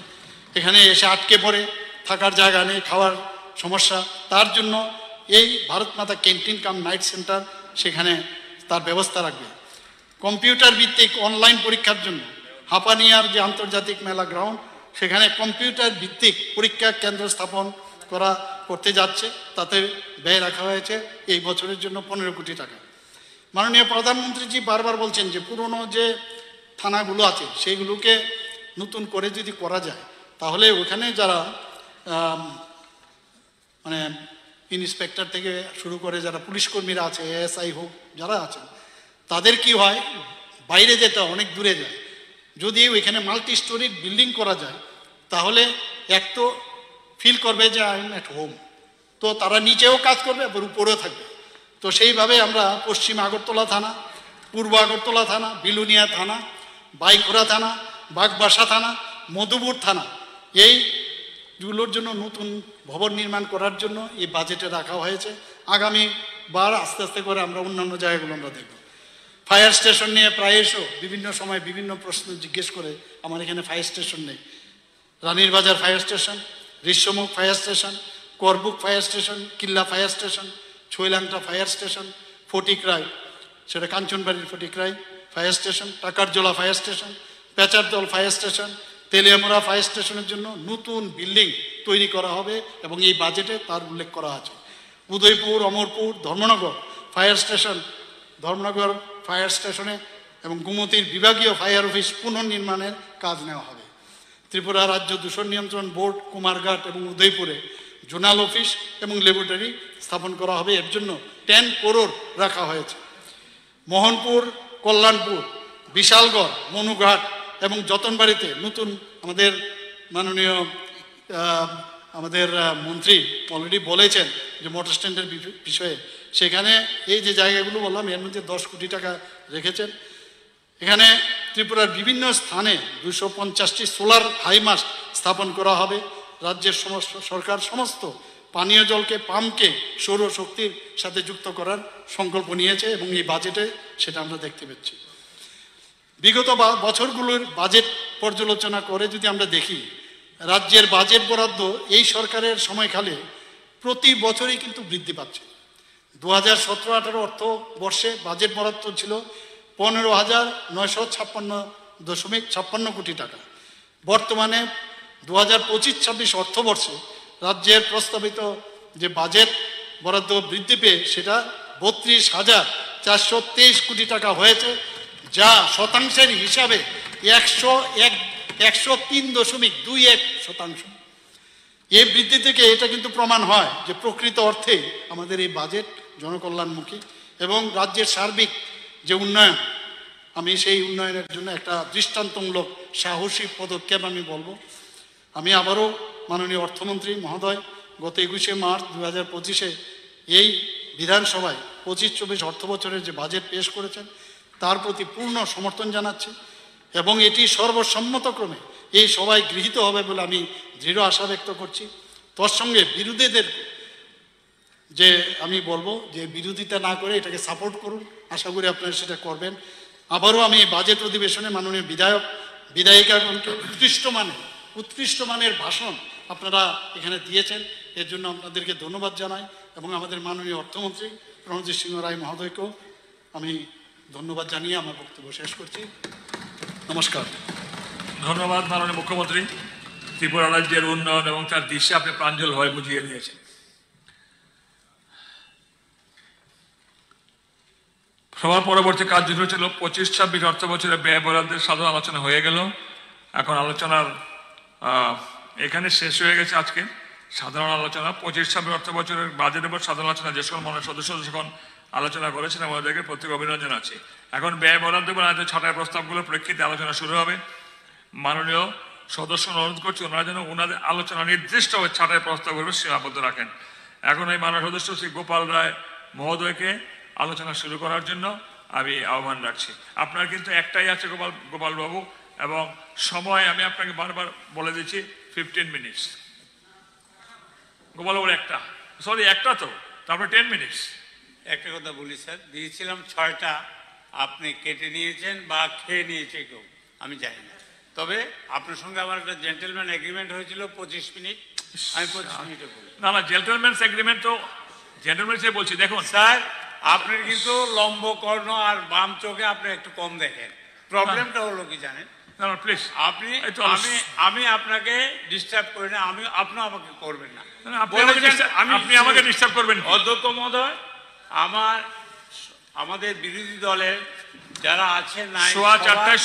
এখানে এসে আটকে পড়ে, থাকার জায়গা নেই, খাওয়ার সমস্যা, তার জন্য এই ভারত মাতা ক্যান্টিন কাম নাইট সেন্টার সেখানে তার ব্যবস্থা রাখবে। কম্পিউটার ভিত্তিক অনলাইন পরীক্ষার জন্য হাপানিয়ার যে আন্তর্জাতিক মেলা গ্রাউন্ড সেখানে কম্পিউটার ভিত্তিক পরীক্ষা কেন্দ্র স্থাপন করতে যাচ্ছে, তাতে ব্যয় রাখা হয়েছে এই বছরের জন্য 15 কোটি টাকা। মাননীয় প্রধানমন্ত্রীজি বারবার বলছেন যে পুরনো যে থানাগুলো আছে সেইগুলোকে নতুন করে যদি করা যায় তাহলে ওখানে যারা মানে ইন্সপেক্টর থেকে শুরু করে যারা পুলিশ কর্মীরা আছে, এএসআই হোক যারা আছেন, তাদের কি হয় বাইরে যেতে অনেক দূরে যায়। যদি ওইখানে মাল্টি স্টোরি বিল্ডিং করা যায় তাহলে এক তো ফিল করবে যে আই এম অ্যাট হোম, তো তারা নিচেও কাজ করবে আবার উপরেও থাকবে। তো সেইভাবে আমরা পশ্চিম আগরতলা থানা, পূর্ব আগরতলা থানা, বিলুনিয়া থানা, বাইখোরা থানা, বাগবাসা থানা, মধুপুর থানা এইগুলোর জন্য নতুন ভবন নির্মাণ করার জন্য এই বাজেটে রাখা হয়েছে। আগামীবার আস্তে আস্তে করে আমরা অন্যান্য জায়গাগুলো আমরা দেখব। ফায়ার স্টেশন নিয়ে প্রায়শই বিভিন্ন সময় বিভিন্ন প্রশ্ন জিজ্ঞেস করে, আমার এখানে ফায়ার স্টেশন নেই। Ranir Bazar fire station, Rishyamukh fire station, Karbook fire station, Killa fire station, Chhailengta fire station, Fatikroy সেটা কাঞ্চনবাড়ির Fatikroy fire station, Takarjala fire station, Pecharthal fire station, Teliamura fire স্টেশনের জন্য নতুন বিল্ডিং তৈরি করা হবে এবং এই বাজেটে তার উল্লেখ করা আছে। Udaipur, Amarpur, Dharmanagar fire station, Dharmanagar fire স্টেশনে এবং গুমতির বিভাগীয় ফায়ার অফিস পুনর্নির্মাণের কাজ নেওয়া হবে। ত্রিপুরা রাজ্য দূষণ নিয়ন্ত্রণ বোর্ড কুমারঘাট এবং উদয়পুরে জোনাল অফিস এবং ল্যাবরেটরি স্থাপন করা হবে, এর জন্য 10 করোড় রাখা হয়েছে। মোহনপুর, কল্যাণপুর, বিশালগড়, মনুঘাট এবং যতনবাড়িতে নতুন আমাদের মাননীয় মন্ত্রী অলরেডি বলেছেন যে মোটর স্ট্যান্ডের বিষয়ে, সেখানে এই যে জায়গাগুলো বললাম এর মধ্যে 10 কোটি টাকা রেখেছেন। এখানে ত্রিপুরার বিভিন্ন স্থানে 250টি সোলার হাইমাস্ট স্থাপন করা হবে। রাজ্যের সরকার সমস্ত পানীয় জলকে পাম্পকে সৌরশক্তির সাথে যুক্ত করার সংকল্প নিয়েছে এবং এই বাজেটে সেটা আমরা দেখতে পাচ্ছি। বিগত বছরগুলোর বাজেট পর্যালোচনা করে যদি আমরা দেখি, রাজ্যের বাজেট বরাদ্দ এই সরকারের সময়কালে প্রতি বছরই কিন্তু বৃদ্ধি পাচ্ছে। 2017-18 অর্থবর্ষে বাজেট বরাদ্দ ছিল 15,956.56 কোটি টাকা। বর্তমানে 2025-26 অর্থবর্ষে রাজ্যের প্রস্তাবিত যে বাজেট বরাদ্দ বৃদ্ধি পেয়ে সেটা 32,423 কোটি টাকা হয়েছে, যা শতাংশের হিসাবে 103.21%। এই বৃদ্ধি থেকে এটা কিন্তু প্রমাণ হয় যে প্রকৃত অর্থে আমাদের এই বাজেট জনকল্যাণমুখী এবং রাজ্যের সার্বিক যে উন্নয়ন আমি সেই উন্নয়নের জন্য একটা দৃষ্টান্তমূলক সাহসী পদক্ষেপ আমি বলবো। আমি আবারও মাননীয় অর্থমন্ত্রী মহোদয় গত 21শে মার্চ 2025-এ এই বিধানসভায় 25-24 অর্থ বছরের যে বাজেট পেশ করেছেন তার প্রতি পূর্ণ সমর্থন জানাচ্ছি এবং এটি সর্বসম্মতক্রমে এই সভায় গৃহীত হবে বলে আমি দৃঢ় আশা ব্যক্ত করছি। তোর সঙ্গে বিরোধীদের যে আমি বলবো যে বিরোধিতা না করে এটাকে সাপোর্ট করুন, আশা করি আপনারা সেটা করবেন। আবারও আমি বাজেট অধিবেশনে মাননীয় বিধায়িকাগণকে উৎকৃষ্ট মানের ভাষণ আপনারা এখানে দিয়েছেন, এর জন্য আপনাদেরকে ধন্যবাদ জানাই এবং আমাদের মাননীয় অর্থমন্ত্রী প্রণজিৎ সিংহ রায় মহোদয়কেও আমি ধন্যবাদ জানিয়ে আমার বক্তব্য শেষ করছি। নমস্কার। ধন্যবাদ মাননীয় মুখ্যমন্ত্রী। ত্রিপুরা রাজ্যের উন্নয়ন এবং তার দিশা আপনি প্রাঞ্জলভাবে বুঝিয়ে দিয়েছেন। সবার পরবর্তী কার্যসূচি ছিল 25-26 অর্থ বছরের ব্যয় বরাদ্দের সাধারণ আলোচনা হয়ে গেল। এখন আলোচনার এখানে শেষ হয়ে গেছে আজকে সাধারণ আলোচনা। 25-26 অর্থ বছরের বাজেটের উপর সাধারণ আলোচনা যে সকল মনের সদস্য যখন আলোচনা করেছেন আমাদেরকে প্রত্যেক অভিনন্দন আছে। এখন ব্যয় বরাদ্দ এবং ছাঁটাই প্রস্তাবগুলোর প্রেক্ষিতে আলোচনা শুরু হবে। মাননীয় সদস্য অনুরোধ করছি ওনারা যেন ওনাদের আলোচনা নির্দিষ্টভাবে ছাঁটাই প্রস্তাবগুলো সীমাবদ্ধ রাখেন। এখন এই মাননীয় সদস্য শ্রী গোপাল রায় মহোদয়কে আলোচনা শুরু করার জন্য আমি আহ্বান রাখছি। আপনার কিন্তু একটাই আছে গোপাল বাবু, এবং সময় আমি আপনাকে বারবার বলে দিচ্ছি 15 মিনিটস। গোপাল বাবুর একটা তো, তারপরে 10 মিনিটস। একটা কথা বলি স্যার, দিয়েছিলাম 6টা, আপনি কেটে নিয়েছেন বা খেয়ে নিয়েছে কেউ, আমি জানি না। তবে আপনার সঙ্গে আমার একটা জেন্টেলম্যান এগ্রিমেন্ট হয়েছিল 25 মিনিট, আমি 25 মিনিটে বলি। না জেন্টেলম্যানস এগ্রিমেন্ট তো জেন্টেলম্যান বলছি। দেখুন স্যার, আপনি কিন্তু লম্ব কর্ণ আর বাম চোখে আপনি একটু কম দেখেন। প্রবলেমটা হলো কি জানেন? না প্লিজ, আমি আপনাকে ডিস্টার্ব করি না, আপনি আমাকে করবেন না। আপনি আমাকে ডিস্টার্ব করবেন। অধ্যক্ষ মহোদয়, আমাদের বিরোধী দলের যারা আছেন নাই 4:15